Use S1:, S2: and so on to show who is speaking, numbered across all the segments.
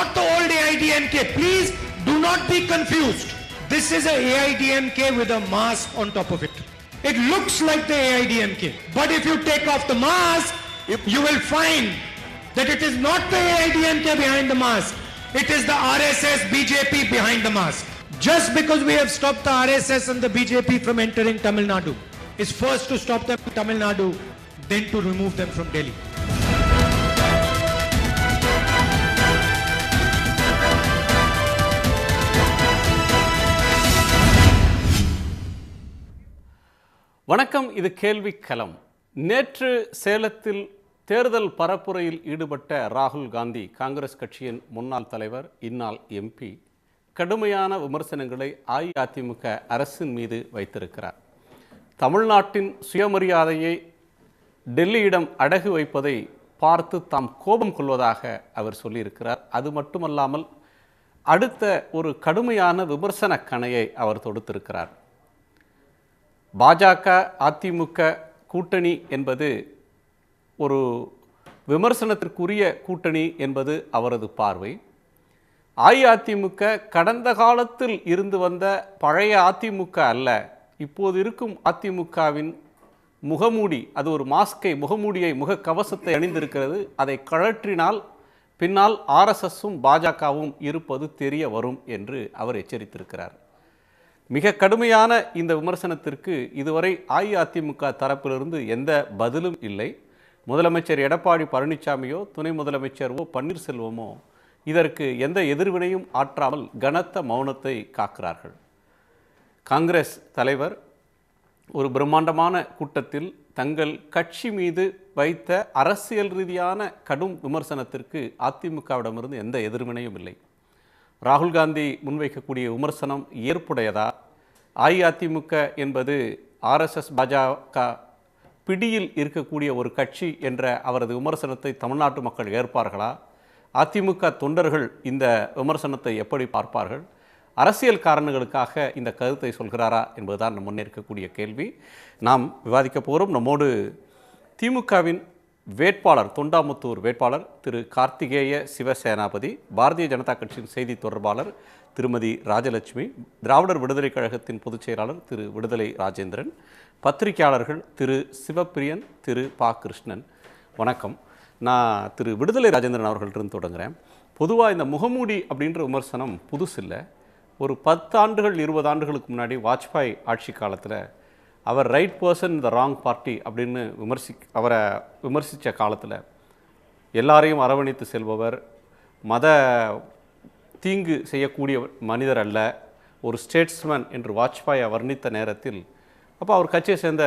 S1: not the old AIDMK. Please do not be confused. This is a AIDMK with a mask on top of it. It looks like the AIDMK, but if you take off the mask, you will find that it is not the AIDMK behind the mask. It is the RSS BJP behind the mask. Just because we have stopped the RSS and the BJP from entering Tamil Nadu, is first to stop them in Tamil Nadu, then to remove them from Delhi.
S2: வணக்கம். இது கேள்வி களம். நேற்று சேலத்தில் தேர்தல் பரப்புரையில் ஈடுபட்ட ராகுல் காந்தி, காங்கிரஸ் கட்சியின் முன்னாள் தலைவர், இந்நாள் எம்பி, கடுமையான விமர்சனங்களை அஇஅதிமுக அரசின் மீது வைத்திருக்கிறார். தமிழ்நாட்டின் சுயமரியாதையை டெல்லியிடம் அடகு வைப்பதை பார்த்து தாம் கோபம் கொள்வதாக அவர் சொல்லியிருக்கிறார். அது மட்டுமல்லாமல் அடுத்த ஒரு கடுமையான விமர்சன கணையை அவர் தொடுத்திருக்கிறார். பாஜக அதிமுக கூட்டணி என்பது ஒரு விமர்சனத்திற்குரிய கூட்டணி என்பது அவரது பார்வை. அஇஅதிமுக கடந்த காலத்தில் இருந்து வந்த பழைய அதிமுக அல்ல, இப்போது இருக்கும் அதிமுகவின் முகமூடி, அது ஒரு மாஸ்கை, முகமூடியை, முகக்கவசத்தை அணிந்திருக்கிறது. அதை கழற்றினால் பின்னால் ஆர்எஸ்எஸும் பாஜகவும் இருப்பது தெரிய வரும் என்று அவர் எச்சரித்திருக்கிறார். மிக கடுமையான இந்த விமர்சனத்திற்கு இதுவரை அஇஅதிமுக தரப்பிலிருந்து எந்த பதிலும் இல்லை. முதலமைச்சர் எடப்பாடி பழனிசாமியோ துணை முதலமைச்சர் பன்னீர்செல்வமோ இதற்கு எந்த எதிர்வினையும் ஆற்றாமல் கனத்த மௌனத்தை காக்கிறார்கள். காங்கிரஸ் தலைவர் ஒரு பிரம்மாண்டமான கூட்டத்தில் தங்கள் கட்சி மீது வைத்த அரசியல் ரீதியான கடும் விமர்சனத்திற்கு அதிமுகவிடமிருந்து எந்த எதிர்வினையும் இல்லை. ராகுல் காந்தி முன்வைக்கக்கூடிய விமர்சனம் ஏற்புடையதா? அஇஅதிமுக என்பது ஆர்எஸ்எஸ் பாஜக பிடியில் இருக்கக்கூடிய ஒரு கட்சி என்ற அவரது விமர்சனத்தை தமிழ்நாட்டு மக்கள் ஏற்பார்களா? அதிமுக தொண்டர்கள் இந்த விமர்சனத்தை எப்படி பார்ப்பார்கள்? அரசியல் காரணங்களுக்காக இந்த கருத்தை சொல்கிறாரா என்பதுதான் நம் முன்னேற்கக்கூடிய கேள்வி. நாம் விவாதிக்க போகிறோம். நம்மோடு திமுகவின் வேட்பாளர், தொண்டாமுத்தூர் வேட்பாளர் திரு கார்த்திகேய சிவசேனாபதி, பாரதிய ஜனதா கட்சியின் செய்தி தொடர்பாளர் திருமதி ராஜலட்சுமி, திராவிடர் விடுதலை கழகத்தின் பொதுச் செயலாளர் திரு விடுதலை ராஜேந்திரன், பத்திரிகையாளர்கள் திரு சிவப்பிரியன், திரு பா கிருஷ்ணன். வணக்கம். நான் திரு விடுதலை ராஜேந்திரன் அவர்கள்ட்டிருந்து தொடங்குகிறேன். பொதுவாக இந்த முகமூடி அப்படின்ற விமர்சனம் புதுசு இல்லை. ஒரு 10 ஆண்டுகள் 20 ஆண்டுகளுக்கு முன்னாடி வாஜ்பாய் ஆட்சி காலத்தில் அவர் right person the wrong party அப்படின்னு அவரை விமர்சித்த காலத்தில் எல்லாரையும் அரவணைத்து செல்பவர், மத தீங்கு செய்யக்கூடிய மனிதர் அல்ல, ஒரு ஸ்டேட்ஸ்மேன் என்று வாஜ்பாயை வர்ணித்த நேரத்தில் அப்போ அவர் கட்சியை சேர்ந்த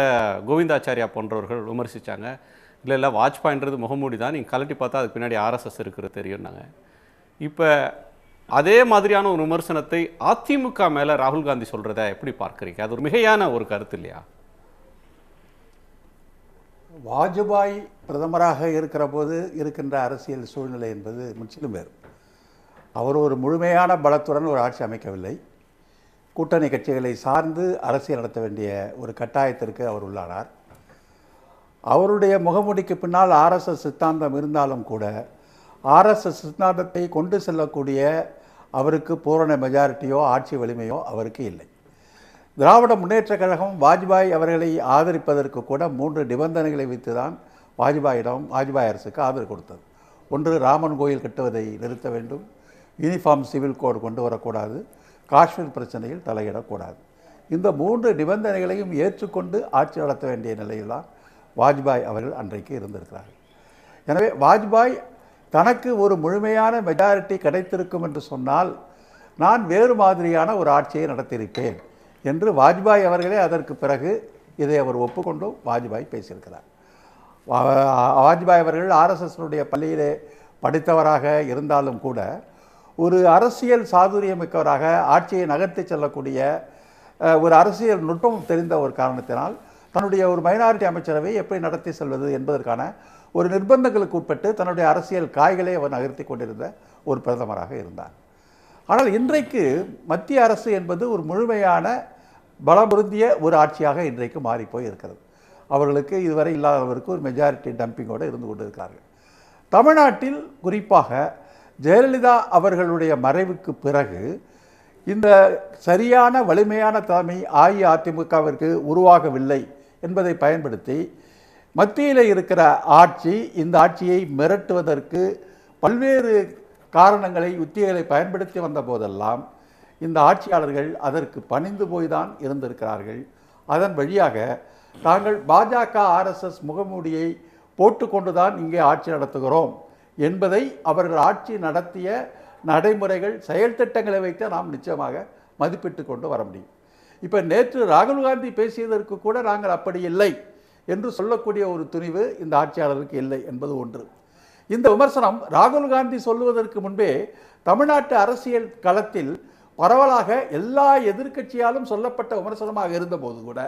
S2: கோவிந்தாச்சாரியா போன்றவர்கள் விமர்சித்தாங்க. இல்லை வாஜ்பாயின்றது முகமூடி தான், நீங்கள் கலட்டி பார்த்தா அதுக்கு பின்னாடி ஆர்எஸ்எஸ் இருக்கிறது தெரியும்னாங்க. இப்போ அதே மாதிரியான ஒரு விமர்சனத்தை அதிமுக மேலே ராகுல் காந்தி சொல்கிறத எப்படி பார்க்குறீங்க? அது ஒரு மிகையான ஒரு கருத்து இல்லையா?
S3: வாஜ்பாய் பிரதமராக இருக்கிற போது இருக்கின்ற அரசியல் சூழ்நிலை என்பது முற்றிலும் வேறு. அவர் ஒரு முழுமையான பலத்துடன் ஒரு ஆட்சி அமைக்கவில்லை. கூட்டணி கட்சிகளை சார்ந்து அரசியல் நடத்த வேண்டிய ஒரு கட்டாயத்திற்கு அவர் உள்ளானார். அவருடைய முகமூடிக்கு பின்னால் ஆர்எஸ்எஸ் சித்தாந்தம் இருந்தாலும் கூட ஆர்எஸ்எஸ் சித்தாந்தத்தை கொண்டு செல்லக்கூடிய அவருக்கு பூரண மெஜாரிட்டியோ ஆட்சி வலிமையோ அவருக்கு இல்லை. திராவிட முன்னேற்றக் கழகம் வாஜ்பாய் அவர்களை ஆதரிப்பதற்கு கூட 3 நிபந்தனைகளை வைத்து தான் வாஜ்பாய் அரசுக்கு ஆதரவு கொடுத்தது. ஒன்று, ராமன் கோயில் கட்டுவதை நிறுத்த வேண்டும், யூனிஃபார்ம் சிவில் கோடு கொண்டு வரக்கூடாது, காஷ்மீர் பிரச்சனையில் தலையிடக்கூடாது. இந்த 3 நிபந்தனைகளையும் ஏற்றுக்கொண்டு ஆட்சி நடத்த வேண்டிய நிலையில்தான் வாஜ்பாய் அவர்கள் அன்றைக்கு இருந்திருக்கிறார்கள். எனவே வாஜ்பாய் தனக்கு ஒரு முழுமையான மெஜாரிட்டி கிடைத்திருக்கும் என்று சொன்னால் நான் வேறு மாதிரியான ஒரு ஆட்சியை நடத்தியிருப்பேன் என்று வாஜ்பாய் அவர்களே அதற்கு பிறகு இதை அவர் ஒப்புக்கொண்டும் வாஜ்பாய் பேசியிருக்கிறார். வாஜ்பாய் அவர்கள் ஆர்எஸ்எஸ்னுடைய பள்ளியிலே படித்தவராக இருந்தாலும் கூட ஒரு அரசியல் சாதுரியமிக்கவராக ஆட்சியை நகர்த்தி செல்லக்கூடிய ஒரு அரசியல் நுட்பம் தெரிந்த ஒரு காரணத்தினால் தன்னுடைய ஒரு மைனாரிட்டி அமைச்சரவை எப்படி நடத்தி செல்வது என்பதற்கான ஒரு நிர்பந்தங்களுக்கு உட்பட்டு தன்னுடைய அரசியல் காய்களை அவர் நகர்த்தி கொண்டிருந்த ஒரு பிரதமராக இருந்தார். ஆனால் இன்றைக்கு மத்திய அரசு என்பது ஒரு முழுமையான பலமுருந்திய ஒரு ஆட்சியாக இன்றைக்கு மாறிப்போய் இருக்கிறது. அவர்களுக்கு இதுவரை இல்லாதவருக்கு ஒரு மெஜாரிட்டி டம்பிங்கோடு இருந்து கொண்டு இருக்கிறார்கள். தமிழ்நாட்டில் குறிப்பாக ஜெயலலிதா அவர்களுடைய மறைவுக்கு பிறகு இந்த சரியான வலிமையான தலைமை அஇஅதிமுகவிற்கு உருவாகவில்லை என்பதை பயன்படுத்தி மத்தியில் இருக்கிற ஆட்சி இந்த ஆட்சியை மிரட்டுவதற்கு பல்வேறு காரணங்களை உத்திகளை பயன்படுத்தி வந்த போதெல்லாம் இந்த ஆட்சியாளர்கள் அதற்கு பணிந்து போய்தான் இருந்திருக்கிறார்கள். அதன் வழியாக தாங்கள் பாஜக ஆர்எஸ்எஸ் முகமூடியை போட்டுக்கொண்டுதான் இங்கே ஆட்சி நடத்துகிறோம் என்பதை அவர்கள் ஆட்சி நடத்திய நடைமுறைகள் செயல் திட்டங்களை வைத்து நாம் நிச்சயமாக மதிப்பிட்டு கொண்டு வர முடியும். இப்போ நேற்று ராகுல் காந்தி பேசியதற்கு கூட நாங்கள் அப்படி இல்லை என்று சொல்லக்கூடிய ஒரு துணிவு இந்த ஆட்சியாளருக்கு இல்லை என்பது ஒன்று. இந்த விமர்சனம் ராகுல் காந்தி சொல்லுவதற்கு முன்பே தமிழ்நாட்டு அரசியல் களத்தில் பரவலாக எல்லா எதிர்க்கட்சியாலும் சொல்லப்பட்ட விமர்சனமாக இருந்தபோது கூட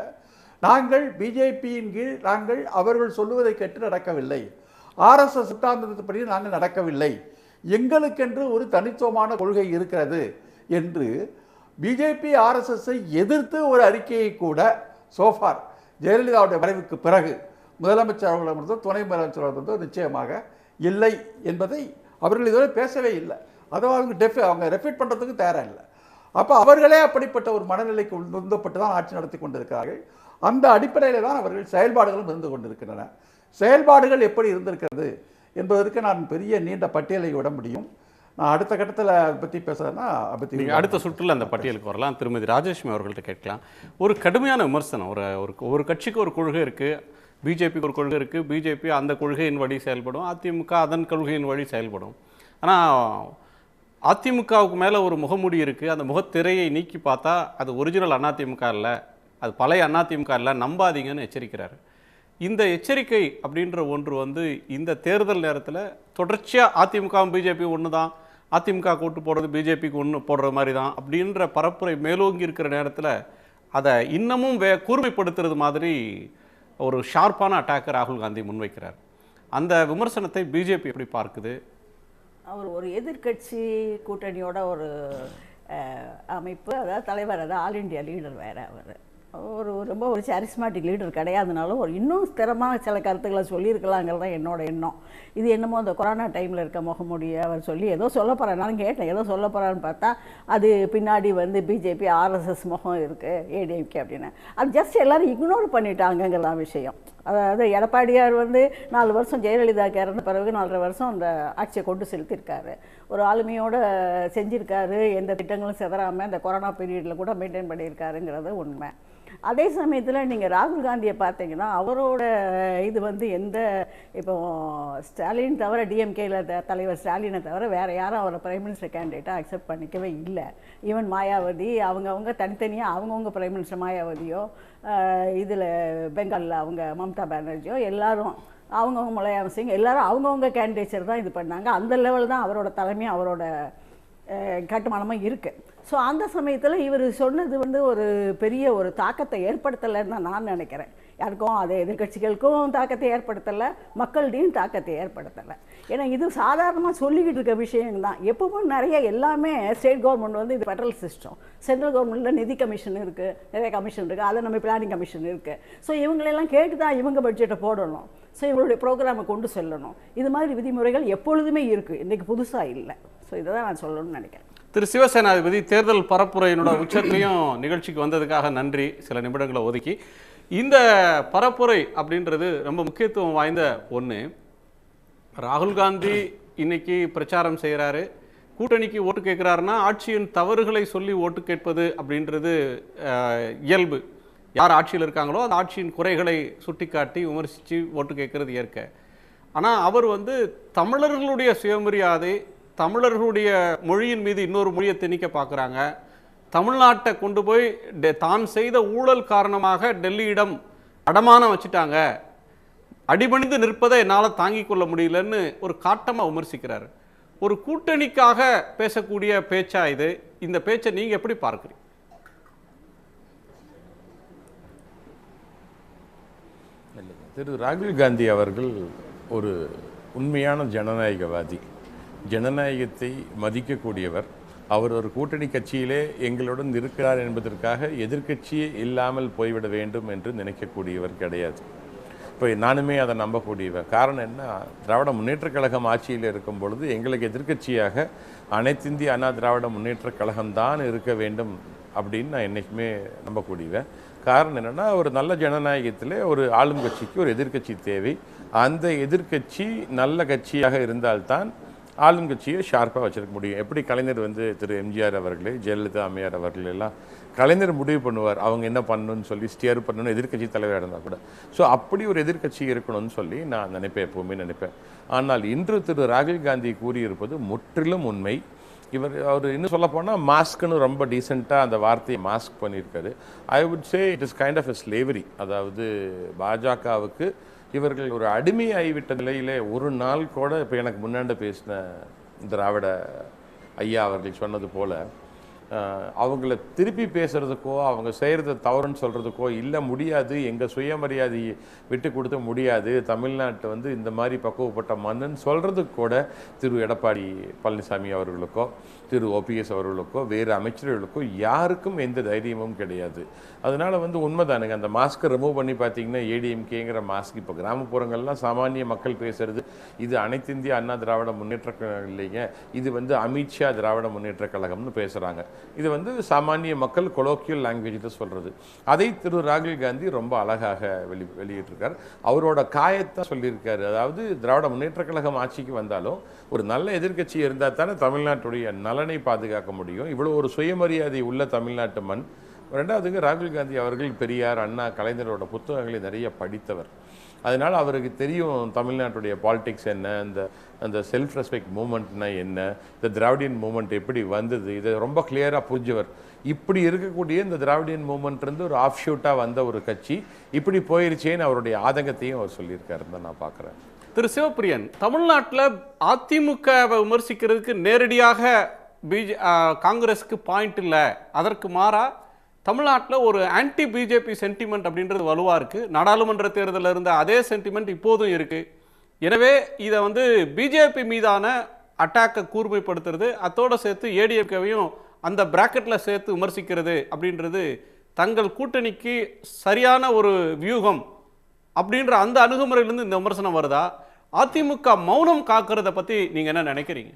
S3: நாங்கள் பிஜேபியின் கீழ் நாங்கள் அவர்கள் சொல்லுவதை கேட்டு நடக்கவில்லை, ஆர்எஸ்எஸ் சித்தாந்தத்தின்படி நாங்கள் நடக்கவில்லை, எங்களுக்கென்று ஒரு தனித்துவமான கொள்கை இருக்கிறது என்று பிஜேபி ஆர்எஸ்எஸ்ஸை எதிர்த்து ஒரு அறிக்கையை கூட சோஃபார் ஜெயலலிதாவுடைய மறைவுக்கு பிறகு முதலமைச்சர் அவர்களிடமிருந்தோ துணை முதலமைச்சர் அவர்களிடமிருந்தோ நிச்சயமாக இல்லை என்பதை அவர்கள் இதுவரை பேசவே இல்லை. அதாவது அவங்க ரெஃபீட் பண்ணுறதுக்கு தயாராக இல்லை. அப்போ அவர்களே அப்படிப்பட்ட ஒரு மனநிலைக்கு உந்தப்பட்டு தான் ஆட்சி நடத்தி கொண்டிருக்கிறார்கள். அந்த அடிப்படையில் தான் அவர்கள் செயல்பாடுகளும் இருந்து கொண்டிருக்கின்றன. செயல்பாடுகள் எப்படி இருந்திருக்கிறது என்பதற்கு நான் பெரிய நீண்ட பட்டியலை விட முடியும். நான் அடுத்த கட்டத்தில் அதை பற்றி பேசுறேன்னா
S2: அடுத்த சுற்றில் அந்த பட்டியலுக்கு வரலாம். திருமதி ராஜலட்சுமி அவர்கள்ட்ட கேட்கலாம். ஒரு கடுமையான விமர்சனம், ஒரு கட்சிக்கு ஒரு கொள்கை இருக்குது, பிஜேபிக்கு ஒரு கொள்கை இருக்குது, பிஜேபி அந்த கொள்கையின் வழி செயல்படும், அதிமுக அதன் கொள்கையின் வழி செயல்படும். ஆனால் அதிமுகவுக்கு மேலே ஒரு முகமூடி இருக்குது, அந்த முகத்திரையை நீக்கி பார்த்தா அது ஒரிஜினல் அதிமுக இல்லை, அது பழைய அதிமுக இல்லை, நம்பாதீங்கன்னு எச்சரிக்கிறார். இந்த எச்சரிக்கை அப்படின்ற ஒன்று இந்த தேர்தல் நேரத்தில் தொடர்ச்சியாக அதிமுகவும் பிஜேபி ஒன்று தான், அதிமுக கூட்டு போடுறது பிஜேபிக்கு ஒன்று போடுற மாதிரி தான் அப்படின்ற பரப்புரை மேலோங்கி இருக்கிற நேரத்தில் அதை இன்னமும் கூர்மைப்படுத்துறது மாதிரி ஒரு ஷார்ப்பான அட்டாக்கை ராகுல் காந்தி முன்வைக்கிறார். அந்த விமர்சனத்தை பிஜேபி எப்படி பார்க்குது?
S4: அவர் ஒரு எதிர்கட்சி கூட்டணியோட ஒரு அமைப்பு, அதாவது தலைவர், அதாவது ஆல் இண்டியா லீடர் வேறு. அவர் ரொம்ப ஒரு சாரிஸ்மேட்டிக் லீடர் கிடையாதுனாலும் ஒரு இன்னும் ஸ்திரமாக சில கருத்துக்களை சொல்லியிருக்கலாங்கிறது தான் என்னோட எண்ணம். இது என்னமோ அந்த கொரோனா டைமில் இருக்க முகமூடியை அவர் சொல்லி ஏதோ சொல்ல போகிறார். நான் கேட்டேன் ஏதோ சொல்ல போகிறான்னு பார்த்தா அது பின்னாடி பிஜேபி ஆர்எஸ்எஸ் முகம் இருக்குது, ஏடிஎம்கே அப்படின்னு. அது ஜஸ்ட் எல்லோரும் இக்னோர் பண்ணிட்டாங்கங்கிறதான் விஷயம். அதாவது எடப்பாடியார் 4 வருஷம் ஜெயலலிதா இறந்த பிறகு 4.5 வருஷம் அந்த ஆட்சியை கொண்டு செலுத்தியிருக்காரு, ஒரு ஆளுமையோடு செஞ்சுருக்காரு, எந்த திட்டங்களும் செதறாமல் இந்த கொரோனா பீரியடில் கூட மெயின்டைன் பண்ணியிருக்காருங்கிறது உண்மை. அதே சமயத்தில் நீங்கள் ராகுல் காந்தியை பார்த்தீங்கன்னா அவரோட இது எந்த இப்போ ஸ்டாலின் தவிர டிஎம்கேயில் தலைவர் ஸ்டாலினை தவிர வேறு யாரும் அவரை பிரைம் மினிஸ்டர் கேண்டிடேட்டாக அக்செப்ட் பண்ணிக்கவே இல்லை. ஈவன் மாயாவதி அவங்கவுங்க தனித்தனியாக அவங்கவுங்க பிரைம் மினிஸ்டர் மாயாவதியோ இதில் பெங்காலில் அவங்க மம்தா பானர்ஜியோ எல்லாரும் அவங்கவுங்க முலாயம் சிங் எல்லாரும் அவங்கவுங்க கேண்டிடேச்சர் தான் இது பண்ணாங்க. அந்த லெவல் தான் அவரோட தலைமை அவரோட கட்டுமானமாக இருக்குது. ஸோ அந்த சமயத்தில் இவர் சொன்னது ஒரு பெரிய ஒரு தாக்கத்தை ஏற்படுத்தலைன்னு தான் நான் நினைக்கிறேன். யாருக்கும் அதை எதிர்கட்சிகளுக்கும் தாக்கத்தை ஏற்படுத்தலை, மக்கள்கிட்டையும் தாக்கத்தை ஏற்படுத்தலை. ஏன்னா இது சாதாரணமாக சொல்லிக்கிட்டு இருக்க விஷயம் தான். எப்பவும் நிறைய எல்லாமே ஸ்டேட் கவர்மெண்ட் இது ஃபெடரல் சிஸ்டம், சென்ட்ரல் கவர்மெண்ட்டில் நிதி கமிஷன் இருக்குது, நிறைய கமிஷன் இருக்குது, அதை நம்ம பிளானிங் கமிஷன் இருக்குது. ஸோ இவங்களெல்லாம் கேட்டு தான் இவங்க பட்ஜெட்டை போடணும், ஸோ இவங்களுடைய ப்ரோக்ராமை கொண்டு செல்லணும். இது மாதிரி விதிமுறைகள் எப்பொழுதுமே இருக்குது, இன்றைக்கி புதுசாக இல்லை. ஸோ இதை தான் நான் சொல்லணும்னு நினைக்கிறேன்.
S2: திரு சிவசேனாதிபதி தேர்தல் பரப்புரையினோட உச்சத்தையும் நிகழ்ச்சிக்கு வந்ததுக்காக நன்றி. சில நிமிடங்களை ஒதுக்கி இந்த பரப்புரை அப்படின்றது ரொம்ப முக்கியத்துவம் வாய்ந்த ஒன்று. ராகுல் காந்தி இன்னைக்கு பிரச்சாரம் செய்கிறாரு, கூட்டணிக்கு ஓட்டு கேட்குறாருன்னா ஆட்சியின் தவறுகளை சொல்லி ஓட்டு கேட்பது அப்படின்றது இயல்பு. யார் ஆட்சியில் இருக்காங்களோ அந்த ஆட்சியின் குறைகளை சுட்டிக்காட்டி விமர்சித்து ஓட்டு கேட்கறது இயற்கை. ஆனால் அவர் தமிழர்களுடைய சுயமரியாதை, தமிழர்களுடைய மொழியின் மீது இன்னொரு மொழியை திணிக்க பார்க்குறாங்க. தமிழ்நாட்டை கொண்டு போய் தான் செய்த ஊழல் காரணமாக டெல்லியிடம் அடமானம் வச்சுட்டாங்க, அடிபணிந்து நிற்பதை என்னால் தாங்கிக் கொள்ள முடியலன்னு ஒரு காட்டமாக விமர்சிக்கிறார். ஒரு கூட்டணிக்காக பேசக்கூடிய பேச்சா இது? இந்த பேச்சை நீங்கள் எப்படி பார்க்குறீங்க?
S5: திரு ராகுல் காந்தி அவர்கள் ஒரு உண்மையான ஜனநாயகவாதி, ஜனநாயகத்தை மதிக்கக்கூடியவர். அவர் ஒரு கூட்டணி கட்சியிலே எங்களுடன் இருக்கிறார் என்பதற்காக எதிர்க்கட்சியே இல்லாமல் போய்விட வேண்டும் என்று நினைக்கக்கூடியவர் கிடையாது. இப்போ நானுமே அதை நம்பக்கூடியவன். காரணம் என்ன, திராவிட முன்னேற்றக் கழகம் ஆட்சியில் இருக்கும் பொழுது எங்களுக்கு எதிர்க்கட்சியாக அனைத்திந்திய அண்ணா திராவிட முன்னேற்றக் கழகம் தான் இருக்க வேண்டும் அப்படின்னு நான் என்றைக்குமே நம்பக்கூடியவன். காரணம் என்னென்னா, ஒரு நல்ல ஜனநாயகத்தில் ஒரு ஆளும் கட்சிக்கு ஒரு எதிர்க்கட்சி தேவை. அந்த எதிர்க்கட்சி நல்ல கட்சியாக இருந்தால்தான் ஆளும் கட்சியை ஷார்ப்பாக வச்சிருக்க முடியும். எப்படி கலைஞர் திரு எம்ஜிஆர் அவர்களே, ஜெயலலிதா அம்மையார் அவர்கள் எல்லாம் கலைஞர் முடிவு பண்ணுவார் அவங்க என்ன பண்ணணும்னு சொல்லி, ஸ்டியர் பண்ணணும்னு எதிர்க்கட்சி தலைவராக இருந்தால் கூட. ஸோ அப்படி ஒரு எதிர்க்கட்சி இருக்கணும்னு சொல்லி நான் நினைப்பேன், எப்போவுமே நினைப்பேன். ஆனால் இன்று திரு ராகுல் காந்தி கூறியிருப்பது முற்றிலும் உண்மை. அவர் இன்னும் சொல்ல போனால் மாஸ்க்குன்னு ரொம்ப டீசெண்டாக அந்த வார்த்தையை மாஸ்க் பண்ணியிருக்காரு. I would say it is kind of a slavery. அதாவது பாஜகவுக்கு இவர்கள் ஒரு அடிமையாகிவிட்ட நிலையிலே ஒரு நாள் கூட, இப்போ எனக்கு முன்னாண்ட பேசின திராவிட ஐயா அவர்கள் சொன்னது போல், அவங்கள திருப்பி பேசுகிறதுக்கோ அவங்க செய்கிறத தவறுன்னு சொல்கிறதுக்கோ இல்லை, முடியாது, எங்கள் சுயமரியாதையை விட்டு கொடுத்த முடியாது, தமிழ்நாட்டை இந்த மாதிரி பக்குவப்பட்ட மண்ணுன்னு சொல்கிறதுக்கு கூட திரு எடப்பாடி பழனிசாமி அவர்களுக்கோ திரு ஓபிஎஸ் அவர்களுக்கோ வேறு அமைச்சர்களுக்கோ யாருக்கும் எந்த தைரியமும் கிடையாது. அதனால் உண்மைதானுங்க, அந்த மாஸ்க்கை ரிமூவ் பண்ணி பார்த்தீங்கன்னா ஏடிஎம்கேங்கிற மாஸ்க் இப்போ கிராமப்புறங்கள்லாம் சாமானிய மக்கள் பேசுறது, இது அனைத்திந்திய அண்ணா திராவிட முன்னேற்ற கழகம் இல்லைங்க, இது அமித்ஷா திராவிட முன்னேற்ற கழகம்னு பேசுகிறாங்க. இது சாமானிய மக்கள் கொலோக்கியல் லாங்குவேஜில் சொல்கிறது. அதை திரு ராகுல் காந்தி ரொம்ப அழகாக வெளியிட்டிருக்கார். அவரோட காயத்தை சொல்லியிருக்காரு. அதாவது திராவிட முன்னேற்ற கழகம் ஆட்சிக்கு வந்தாலும் ஒரு நல்ல எதிர்க்கட்சி இருந்தால் தானே தமிழ்நாட்டுடைய நலனை பாதுகாக்க முடியும். இவ்வளோ ஒரு சுயமரியாதை உள்ள தமிழ்நாட்டு மண். ரெண்டாவதுக்கு ராகுல் காந்தி அவர்கள் பெரியார், அண்ணா, கலைஞரோட புத்தகங்களை நிறைய படித்தவர். அதனால் அவருக்கு தெரியும் தமிழ்நாட்டுடைய பாலிடிக்ஸ் என்ன, அந்த செல்ஃப் ரெஸ்பெக்ட் மூமெண்ட்னா என்ன, இந்த திராவிடியன் மூமெண்ட் எப்படி வந்தது, இதை ரொம்ப கிளியராக புரிஞ்சவர். இப்படி இருக்கக்கூடிய இந்த திராவிடியன் மூமெண்ட் ஒரு ஆஃப் ஷூட்டாக வந்த ஒரு கட்சி இப்படி போயிருச்சேன்னு அவருடைய ஆதங்கத்தையும் அவர் சொல்லியிருக்காருன்னு தான் நான் பார்க்குறேன்.
S2: திரு சிவப்பிரியன், தமிழ்நாட்டில் அதிமுகவை விமர்சிக்கிறதுக்கு நேரடியாக காங்கிரஸுக்கு பாயிண்ட் இல்லை, அதற்கு மாறா தமிழ்நாட்டில் ஒரு ஆன்டி பிஜேபி சென்டிமெண்ட் அப்படின்றது வலுவாக இருக்குது. நாடாளுமன்ற தேர்தலில் இருந்த அதே சென்டிமெண்ட் இப்போதும் இருக்குது. எனவே இதை பிஜேபி மீதான அட்டாக்கை கூர்மைப்படுத்துறது, அத்தோடு சேர்த்து ஏடிஎம்கேவையும் அந்த பிராக்கெட்டில் சேர்த்து விமர்சிக்கிறது அப்படின்றது தங்கள் கூட்டணிக்கு சரியான ஒரு வியூகம் அப்படின்ற அந்த அணுகுமுறையிலிருந்து இந்த விமர்சனம் வருதா? அதிமுக மௌனம் காக்கிறத பற்றி நீங்கள் என்ன நினைக்கிறீங்க?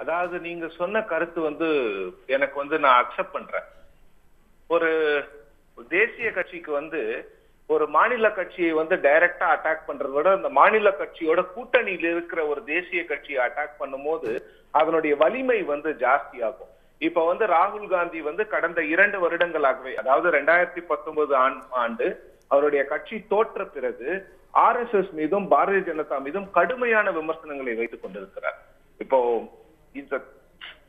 S6: அதாவது நீங்க சொன்ன கருத்து எனக்கு நான் அக்செப்ட் பண்றேன். ஒரு தேசிய கட்சிக்கு ஒரு மாநில கட்சியை டைரக்டா அட்டாக் பண்றதை விட அந்த மாநில கட்சியோட கூட்டணியில் இருக்கிற ஒரு தேசிய கட்சியை அட்டாக் பண்ணும் போது அதனுடைய வலிமை ஜாஸ்தி ஆகும். இப்ப ராகுல் காந்தி கடந்த 2 வருடங்களாகவே, அதாவது 2019 ஆண்டு அவருடைய கட்சி தோற்ற பிறகு RSS மீதும் பாரதிய ஜனதா மீதும் கடுமையான விமர்சனங்களை வைத்துக் கொண்டிருக்கிறார். இப்போ இந்த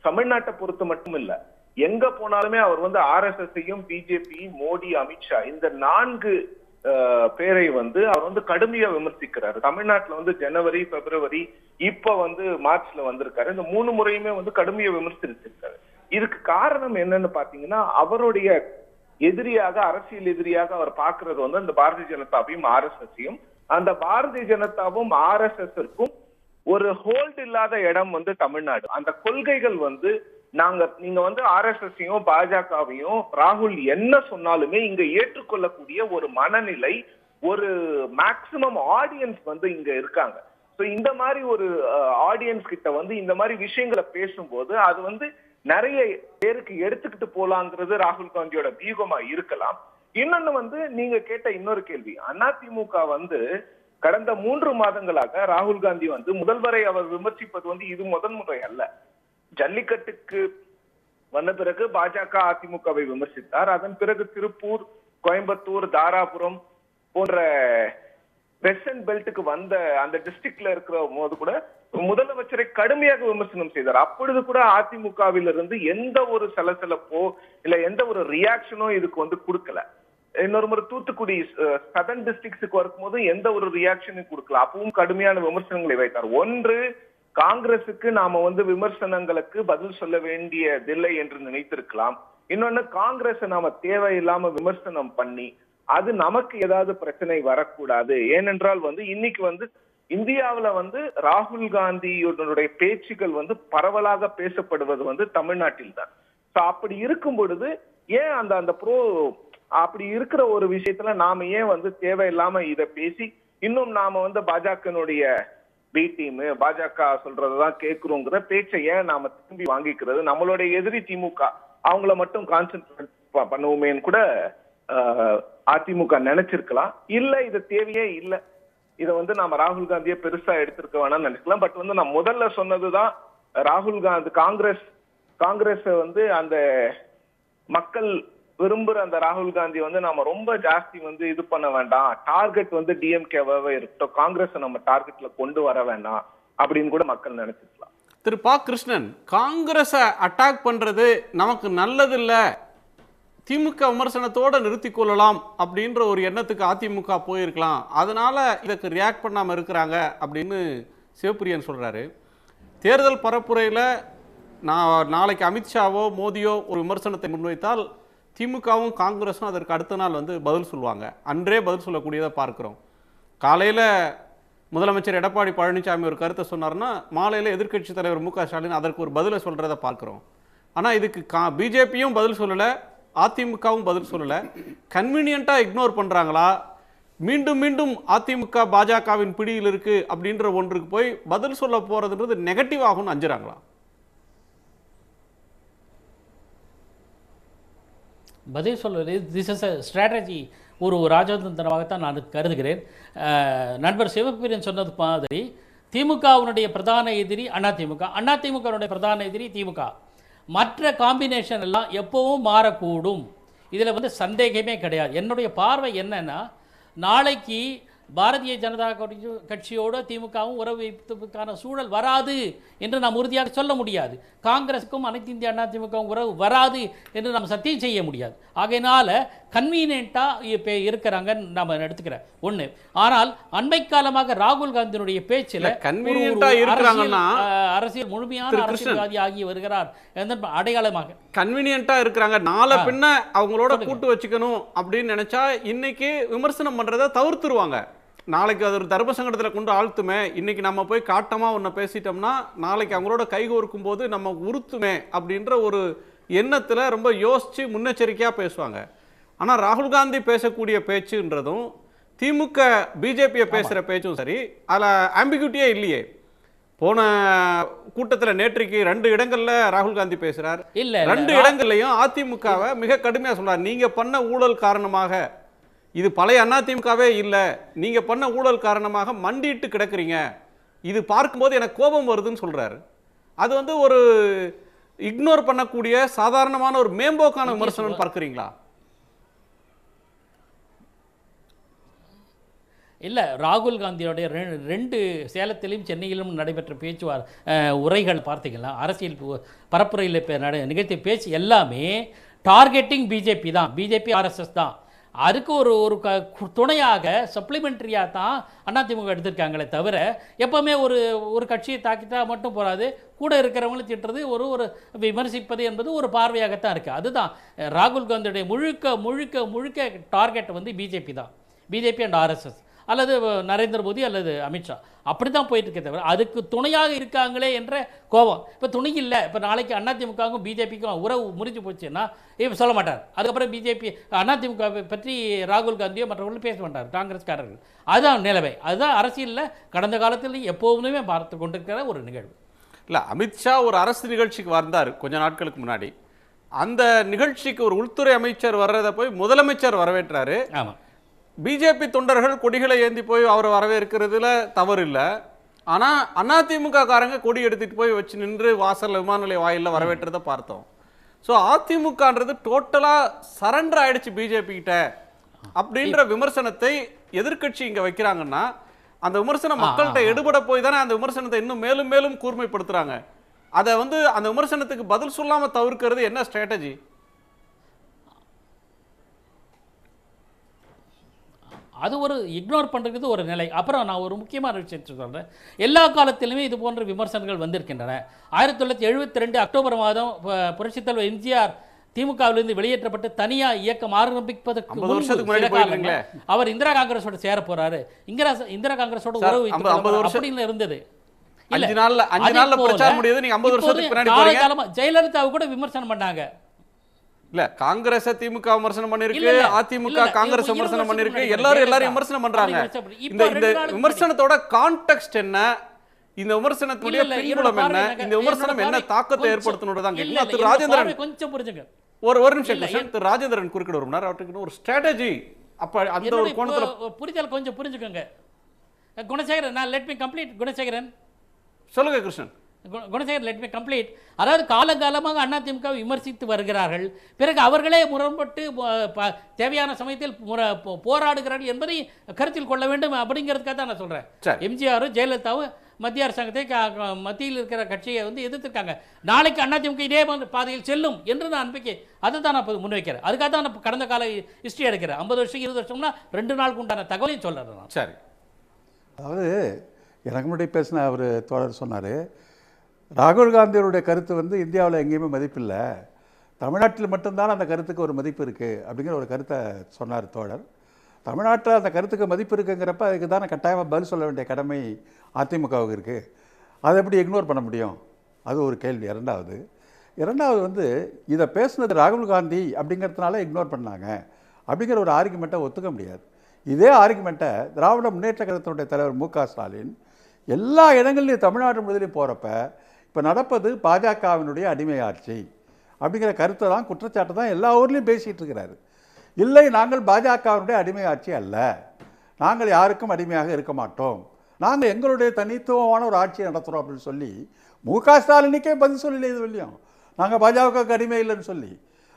S6: தமிழ்நாட்டை பொறுத்து மட்டும் இல்ல, எங்க போனாலுமே அவர் RSS-ஐயும் பிஜேபி, மோடி, அமித்ஷா இந்த 4 பேரை அவர் கடுமையா விமர்சிக்கிறார். தமிழ்நாட்டுல ஜனவரி, பிப்ரவரி, இப்ப மார்ச்ல வந்திருக்காரு. இந்த 3 முறையுமே கடுமையா விமர்சிச்சிருக்காரு. இதுக்கு காரணம் என்னன்னு பாத்தீங்கன்னா, அவருடைய எதிரியாக, அரசியல் எதிரியாக அவர் பாக்குறது அந்த பாரதிய ஜனதாவையும் RSS-ஐயும். அந்த பாரதிய ஜனதாவும் RSS-ற்கும் ஒரு ஹோல்ட் இல்லாத இடம் தமிழ்நாடு. அந்த கொள்கைகள் நீங்க RSS-ஐயும் பாஜகவையும் ராகுல் என்ன சொன்னாலுமே இங்க ஏற்றுக்கொள்ளக்கூடிய ஒரு மனநிலை, ஒரு மேக்சிமம் ஆடியன்ஸ் இங்க இருக்காங்க. சோ இந்த மாதிரி ஒரு ஆடியன்ஸ் கிட்ட இந்த மாதிரி விஷயங்களை பேசும்போது அது நிறைய பேருக்கு எடுத்துக்கிட்டு போலாங்கிறது ராகுல் காந்தியோட வியூகமா இருக்கலாம். இன்னொன்னு நீங்க கேட்ட இன்னொரு கேள்வி, அதிமுக கடந்த 3 மாதங்களாக ராகுல் காந்தி முதல்வரை அவர் விமர்சிப்பது இது முதன்முறை அல்ல. ஜல்லிக்கட்டுக்கு வந்த பிறகு பாஜக அதிமுகவை விமர்சித்தார். அதன் பிறகு திருப்பூர், கோயம்புத்தூர், தாராபுரம் போன்ற வெஸ்டர்ன் பெல்ட்டுக்கு வந்த அந்த டிஸ்ட்ரிக்ட்ல இருக்கிற போது கூட முதலமைச்சரை கடுமையாக விமர்சனம் செய்தார். அப்பொழுது கூட அதிமுகவிலிருந்து எந்த ஒரு சலசலப்போ இல்ல எந்த ஒரு ரியாக்ஷனோ இதுக்கு கொடுக்கல. இன்னொரு முறை தூத்துக்குடி சதர்ன் டிஸ்ட்ரிக்ட்ஸுக்கு வரும்போது எந்த ஒரு ரியாக்ஷனும் கொடுக்கல. அப்பவும் கடுமையான விமர்சனங்களை வைத்தார். ஒன்று, காங்கிரசுக்கு நாம விமர்சனங்களுக்கு பதில் சொல்ல வேண்டியதில்லை என்று நினைத்திருக்கலாம். இன்னொன்னு, காங்கிரஸ் நாம தேவையில்லாம விமர்சனம் பண்ணி அது நமக்கு ஏதாவது பிரச்சனை வரக்கூடாது. ஏனென்றால் இன்னைக்கு இந்தியாவில ராகுல் காந்தியுடைய பேச்சுக்கள் பரவலாக பேசப்படுவது தமிழ்நாட்டில் தான். அப்படி இருக்கும் பொழுது ஏன் அந்த ப்ரோ அப்படி இருக்கிற ஒரு விஷயத்துல நாம ஏன் வந்து தேவையில்லாம இத பேசி இன்னும் நாம வந்து பாஜகனுடைய பி டீம் பாஜக சொல்றதுதான் கேட்கிறோங்கிற பேச்சை ஏன் நாம திரும்பி வாங்கிக்கிறது? நம்மளுடைய எதிரி திமுக, அவங்கள மட்டும் கான்சென்ட்ரேட் பண்ணுவோமேன்னு கூட அதிமுக நினைச்சிருக்கலாம். இல்ல இது தேவையே இல்ல, இதை வந்து நாம ராகுல் காந்தியை பெருசா எடுத்திருக்க வேணாம்னு நினைக்கலாம். பட் வந்து நான் முதல்ல சொன்னதுதான், ராகுல் காந்தி காங்கிரஸ் வந்து அந்த மக்கள் விரும்புற அந்த ராகுல் காந்தி வந்து நாம ரொம்ப ஜாஸ்தி வந்து இது பண்ண வேண்டாம், டார்கெட் வந்து டிஎம்கேவாவே இருக்கட்டும், காங்கிரஸ் நம்ம டார்கெட்ல கொண்டு வர வேண்டாம் அப்படின்னு கூட மக்கள் நினைச்சிருக்கலாம்.
S2: திரு பா கிருஷ்ணன், காங்கிரஸை அட்டாக் பண்றது நமக்கு நல்லதில்ல, திமுக விமர்சனத்தோடு நிறுத்தி கொள்ளலாம் அப்படின்ற ஒரு எண்ணத்துக்கு அதிமுக போயிருக்கலாம், அதனால இதுக்கு ரியாக்ட் பண்ணாமல் இருக்கிறாங்க அப்படின்னு சிவபிரியன் சொல்றாரு. தேர்தல் பரப்புரையில் நாளைக்கு அமித்ஷாவோ மோடியோ ஒரு விமர்சனத்தை முன்வைத்தால் திமுகவும் காங்கிரஸும் அதற்கு அடுத்த நாள் வந்து பதில் சொல்லுவாங்க, அன்றே பதில் சொல்லக்கூடியதை பார்க்குறோம். காலையில் முதலமைச்சர் எடப்பாடி பழனிசாமி ஒரு கருத்தை சொன்னார்னா மாலையில் எதிர்க்கட்சி தலைவர் மு க ஸ்டாலின் அதற்கு ஒரு பதிலை சொல்கிறத பார்க்குறோம். ஆனால் இதுக்கு பிஜேபியும் பதில் சொல்லலை, அதிமுகவும் பதில் சொல்லலை. கன்வீனியண்ட்டாக இக்னோர் பண்ணுறாங்களா, மீண்டும் மீண்டும் அதிமுக பாஜகவின் பிடியில் இருக்குது அப்படின்ற ஒன்றுக்கு போய் பதில் சொல்ல போகிறதுன்றது நெகட்டிவ் ஆகும்னு அஞ்சுறாங்களா?
S7: பதில் சொல்வது திஸ் இஸ் அ ஸ்ட்ராட்டஜி, ஒரு ராஜதந்திரமாகத்தான் நான் கருதுகிறேன். நண்பர் சிவபிரியன் சொன்னது மாதிரி திமுகவினுடைய பிரதான எதிரி அதிமுக, அதிமுகவினுடைய பிரதான எதிரி திமுக. மற்ற காம்பினேஷன் எல்லாம் எப்பவும் மாறக்கூடும், இதில் வந்து சந்தேகமே கிடையாது. என்னுடைய பார்வை என்னன்னா, நாளைக்கு பாரதிய ஜனதா கட்சியோட திமுகவும் உறவு வைப்பதற்கான சூழல் வராது என்று நாம் உறுதியாக சொல்ல முடியாது. காங்கிரஸுக்கும் அனைத்து இந்திய அண்ணா திமுகவும் உறவு வராது என்று நாம் சத்தியம் செய்ய முடியாது. ஆகையினால கன்வீனியண்ட்டாக இருக்கிறாங்கன்னு நாம் எடுத்துக்கிறேன் ஒன்று. ஆனால் அண்மை காலமாக ராகுல் காந்தியினுடைய பேச்சில் அரசியல் முழுமையான அரசியல்வாதி ஆகி வருகிறார் அடையாளமாக
S2: கன்வீனியண்ட்டாக இருக்கிறாங்க. நாளை பின்ன அவங்களோட கூட்டு வச்சுக்கணும் அப்படின்னு நினைச்சா இன்னைக்கு விமர்சனம் பண்றதை தவிர்த்துருவாங்க. நாளைக்கு அது ஒரு தர்ம சங்கடத்தில் கொண்டு ஆழ்த்துமே, இன்னைக்கு நம்ம போய் காட்டமாக ஒன்று பேசிட்டோம்னா நாளைக்கு அவங்களோட கைகோர்க்கும் போது நம்ம உறுத்துமே அப்படின்ற ஒரு எண்ணத்தில் ரொம்ப யோசித்து முன்னெச்சரிக்கையாக பேசுவாங்க. ஆனால் ராகுல் காந்தி பேசக்கூடிய பேச்சுன்றதும் திமுக பிஜேபியை பேசுகிற பேச்சும் சரி, அதில் ஆம்பிகுட்டியே இல்லையே. போன கூட்டத்தில் நேற்றைக்கு 2 இடங்கள்ல ராகுல் காந்தி பேசுகிறார், 2 இடங்கள்லையும் அதிமுகவை மிக கடுமையாக சொல்கிறார். நீங்கள் பண்ண ஊழல் காரணமாக, இது பழைய அதிமுகவே இல்லை, நீங்கள் பண்ண ஊழல் காரணமாக மண்டிட்டு கிடக்குறீங்க, இது பார்க்கும்போது எனக்கு கோபம் வருதுன்னு சொல்கிறாரு. அது வந்து ஒரு இக்னோர் பண்ணக்கூடிய சாதாரணமான ஒரு மேம்போக்கான விமர்சனம் பார்க்குறீங்களா?
S7: இல்லை, ராகுல் காந்தியோடைய 2 சேலத்திலும் சென்னையிலும் நடைபெற்ற உரைகள் பார்த்தீங்கன்னா, அரசியல் பரப்புரையில் நிகழ்த்திய பேச்சு எல்லாமே டார்கெட்டிங் பிஜேபி தான், பிஜேபி ஆர்எஸ்எஸ் தான். அதுக்கு ஒரு துணையாக சப்ளிமெண்ட்ரியாக தான் அதிமுக எடுத்திருக்காங்களே தவிர, எப்போவுமே ஒரு கட்சியை தாக்கிட்டா மட்டும் போகாது, கூட இருக்கிறவங்களை திட்டுறது ஒரு விமர்சிப்பது என்பது ஒரு பார்வையாகத்தான் இருக்குது. அதுதான் ராகுல் காந்தியுடைய முழுக்க டார்கெட் வந்து பிஜேபி தான், பிஜேபி அண்ட் ஆர்எஸ்எஸ் அல்லது நரேந்திர மோடி அல்லது அமித்ஷா, அப்படி தான் போயிட்டு இருக்க தவிர அதுக்கு துணையாக இருக்காங்களே என்ற கோபம். இப்போ துணை இல்லை, இப்போ நாளைக்கு அதிமுகவுக்கும் பிஜேபிக்கும் உறவு முறிஞ்சு போச்சுன்னா இப்போ சொல்ல மாட்டார். அதுக்கப்புறம் பிஜேபி அதிமுக பற்றி ராகுல் காந்தியோ மற்றவர்களும் பேச மாட்டார், காங்கிரஸ்காரர்கள். அதுதான் நிலைமை, அதுதான் அரசியலில் கடந்த காலத்தில் எப்போதுமே பார்த்து கொண்டிருக்கிற ஒரு நிகழ்வு.
S2: இல்லை, அமித்ஷா ஒரு அரசு நிகழ்ச்சிக்கு வந்தார் கொஞ்ச நாட்களுக்கு முன்னாடி. அந்த நிகழ்ச்சிக்கு ஒரு உள்துறை அமைச்சர் வர்றதை போய் முதலமைச்சர் வரவேற்றாரு.
S7: ஆமாம்,
S2: பிஜேபி தொண்டர்கள் கொடிகளை ஏந்தி போய் அவரை வரவேற்கிறதுல தவறு இல்லை. ஆனால் அதிமுக காரங்க கொடி எடுத்துட்டு போய் வச்சு நின்று வாசல் விமான நிலைய வாயிலில் வரவேற்றதை பார்த்தோம். ஸோ அதிமுகன்றது டோட்டலாக சரண்டர் ஆயிடுச்சு பிஜேபி கிட்ட அப்படின்ற விமர்சனத்தை எதிர்க்கட்சி இங்கே வைக்கிறாங்கன்னா, அந்த விமர்சனம் மக்கள்கிட்ட எடுபட போய் தானே அந்த விமர்சனத்தை இன்னும் மேலும் மேலும் கூர்மைப்படுத்துறாங்க. அதை வந்து அந்த விமர்சனத்துக்கு பதில் சொல்லாமல் தவிர்க்கிறது என்ன ஸ்ட்ராட்டஜி?
S7: அது ஒரு இக்னோர் பண்ணுறது ஒரு நிலை. அப்புறம் நான் ஒரு முக்கியமான விஷயத்தை சொல்கிறேன். எல்லா காலத்திலுமே இது போன்ற விமர்சனங்கள் வந்திருக்கின்றன. 1972 அக்டோபர் மாதம் புரட்சித் தலைவர் எம்ஜிஆர் திமுகவிலிருந்து வெளியேற்றப்பட்டு தனியாக இயக்கம் ஆரம்பிப்பதற்கு அவர் இந்திரா காங்கிரஸோட சேர போறாரு, இந்திரா காங்கிரஸோட உறவு அப்படின்னு இருந்தது.
S2: ஜெயலலிதாவை
S7: கூட விமர்சனம் பண்ணாங்க.
S2: இல்ல காங்கிரஸ் திமுக விமர்சனம் பண்ணிருக்கு,
S7: இல்ல, இல்ல.
S2: அதிமுக
S7: இல்ல, இல்ல.
S2: காங்கிரஸ்
S7: இருபது
S2: விமர்சனம்
S7: வருஷத்துக்கு
S2: பண்ணிருக்கு,
S7: முன்னாடி
S2: எல்லாரும்
S7: ஜெயலலிதா.
S2: விமர்சனம் பண்றாங்க.
S7: இப்ப
S2: இந்த
S7: ரெண்டு
S2: இந்த
S7: நாளுக்கு
S2: விமர்சனத்தோட கான்டெக்ஸ்ட் என்ன, இந்த விமர்சனத்துடைய
S7: இல்ல, இல்ல,
S2: பின்புலம்
S7: என்னோட
S2: என்ன,
S7: பார்வை
S2: இந்த விமர்சனம்
S7: என்னோட
S2: என்ன
S7: பார்வை
S2: தாக்கத்தை
S7: கொஞ்சம்
S2: ஏற்படுத்தணும்னு
S7: இல்ல,
S2: கேட்கணும்.
S7: இல்ல,
S2: திரு
S7: என்னோட
S2: ராஜேந்திரன்
S7: பார்வை கொஞ்சம் புரிஞ்சுங்க.
S2: ஒரு நிமிஷம்
S7: இல்ல,
S2: கிருஷ்ணன், திரு ராஜேந்திரன் குறுக்கிட ஒரு நேரம், அவருக்கு ஒரு ஸ்ட்ராட்டஜி அப்ப அந்த ஒரு
S7: என்னுடைய
S2: கோணத்துல
S7: புரிதல் கொஞ்சம் புரிஞ்சுக்கோங்க. குணசேகரன், நான் லெட் மீ கம்ப்ளீட். குணசேகரன்,
S2: சொல்லுங்க Krishnan.
S7: Gunasekar, let me complete. அதாவது காலங்காலமாக அதிமுக விமர்சித்து வருகிறார்கள், பிறகு அவர்களே முரண்பட்டு தேவையான சமயத்தில் போராடுகிறார்கள் என்பதை கருத்தில் கொள்ள வேண்டும் அப்படிங்கிறதுக்காக தான் நான் சொல்றேன். எம்ஜிஆரும் ஜெயலலிதாவும் மத்திய அரசாங்கத்தை மத்தியில் இருக்கிற கட்சியை எதிர்த்திருக்காங்க. நாளைக்கு அதிமுக இதே பாதையில் செல்லும் என்று நான் நம்பிக்கை, அதை தான் நான் முன்வைக்கிறேன். அதுக்காக தான் நான் கடந்த கால ஹிஸ்டரி எடுக்கிறேன். 50 வருஷம் 20 வருஷம்னா 2 நாளுக்கு உண்டான தகவலையும் சொல்றேன்.
S2: சரி,
S3: அதாவது எனக்கு முன்னாடி பேசின அவர் தோழர் சொன்னார், ராகுல் காந்தியோடைய கருத்து இந்தியாவில் எங்கேயுமே மதிப்பில்லை, தமிழ்நாட்டில் மட்டும்தான் அந்த கருத்துக்கு ஒரு மதிப்பு இருக்குது அப்படிங்கிற ஒரு கருத்தை சொன்னார் தோழர். தமிழ்நாட்டில் அந்த கருத்துக்கு மதிப்பு இருக்குங்கிறப்ப அதுக்கு தானே கட்டாயமாக பதில் சொல்ல வேண்டிய கடமை அதிமுகவுக்கு இருக்குது. அதை எப்படி இக்னோர் பண்ண முடியும்? அது ஒரு கேள்வி. இரண்டாவது இதை பேசுனது ராகுல் காந்தி அப்படிங்கிறதுனால இக்னோர் பண்ணாங்க அப்படிங்கிற ஒரு ஆர்குமெண்ட்டை ஒத்துக்க முடியாது. இதே ஆர்குமெண்ட்டை திராவிட முன்னேற்ற கழகத்தினுடைய தலைவர் மு க ஸ்டாலின் எல்லா இடங்கள்லையும் தமிழ்நாடு முழுவதும் போகிறப்ப இப்போ நடப்பது பாஜகவினுடைய அடிமை ஆட்சி அப்படிங்கிற கருத்தை தான், குற்றச்சாட்டு தான் எல்லா ஊர்லேயும் பேசிகிட்டு இருக்கிறாரு. இல்லை, நாங்கள் பாஜகவினுடைய அடிமை ஆட்சி அல்ல, நாங்கள் யாருக்கும் அடிமையாக இருக்க மாட்டோம், நாங்கள் எங்களுடைய தனித்துவமான ஒரு ஆட்சியை நடத்துகிறோம் அப்படின்னு சொல்லி மு க ஸ்டாலினுக்கே பதில் சொல்லல. இது இல்லையும் நாங்கள் பாஜகவுக்கு அடிமை இல்லைன்னு சொல்லி.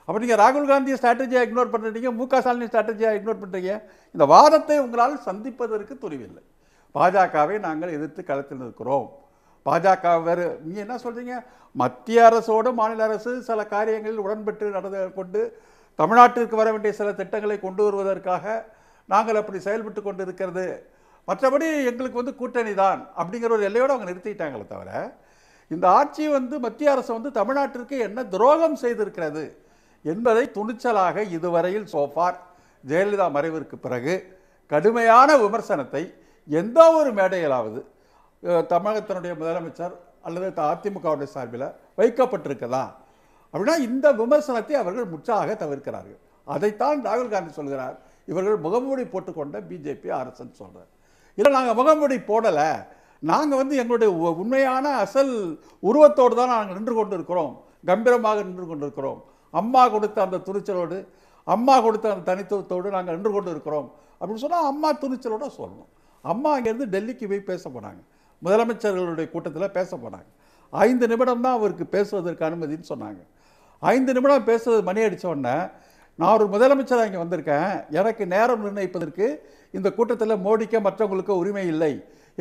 S3: அப்போ நீங்கள் ராகுல் காந்தியை ஸ்ட்ராட்டஜியாக இக்னோர் பண்ணுறீங்க, மு க ஸ்டாலினை ஸ்ட்ராட்டஜியாக இக்னோர் பண்ணுறீங்க. இந்த வாதத்தை உங்களால் சந்திப்பதற்கு துணிவில்லை. பாஜகவை நாங்கள் எதிர்த்து களத்தில் இருக்கிறோம். பாஜக வேறு நீங்கள் என்ன சொல்கிறீங்க? மத்திய அரசோடு மாநில அரசு சில காரியங்களில் உடன்பட்டு நடந்து கொண்டு தமிழ்நாட்டிற்கு வர வேண்டிய சில திட்டங்களை கொண்டு வருவதற்காக நாங்கள் அப்படி செயல்பட்டு கொண்டு இருக்கிறது, மற்றபடி எங்களுக்கு கூட்டணி தான் அப்படிங்கிற ஒரு எல்லையோடு அவங்க நிறுத்திட்டாங்களே தவிர, இந்த ஆட்சி மத்திய அரசு தமிழ்நாட்டிற்கு என்ன துரோகம் செய்திருக்கிறது என்பதை துணிச்சலாக இதுவரையில் சோஃபார் ஜெயலலிதா மறைவிற்கு பிறகு கடுமையான விமர்சனத்தை எந்த ஒரு மேடையிலாவது தமிழகத்தினுடைய முதலமைச்சர் அல்லது அதிமுகவுடைய சார்பில் வைக்கப்பட்டிருக்கதா அப்படின்னா இந்த விமர்சனத்தை அவர்கள் முற்றாக தவிர்க்கிறார்கள். அதைத்தான் ராகுல் காந்தி சொல்கிறார், இவர்கள் முகமூடி போட்டுக்கொண்ட பிஜேபி ஆர்எஸ்எஸ் சொல்கிறார். இல்லை, நாங்கள் முகமூடி போடலை, நாங்கள் எங்களுடைய உண்மையான அசல் உருவத்தோடு தான் நாங்கள் நின்று கொண்டு இருக்கிறோம், கம்பீரமாக நின்று கொண்டு இருக்கிறோம், அம்மா கொடுத்த அந்த துணிச்சலோடு, அம்மா கொடுத்த அந்த தனித்துவத்தோடு நாங்கள் நின்று கொண்டு இருக்கிறோம் அப்படின்னு சொன்னால் அம்மா துணிச்சலோடு சொல்லணும். அம்மா அங்கேருந்து டெல்லிக்கு போய் பேச போனாங்க, முதலமைச்சர்களுடைய கூட்டத்தில் பேச போனாங்க. 5 நிமிடம் தான் அவருக்கு பேசுவதற்கு அனுமதின்னு சொன்னாங்க. 5 நிமிடம் பேசுவது மணி அடித்த உடனே, நான் ஒரு முதலமைச்சராக இங்கே வந்திருக்கேன், எனக்கு நேரம் நிர்ணயிப்பதற்கு இந்த கூட்டத்தில் மோடிக்க மற்றவங்களுக்கு உரிமை இல்லை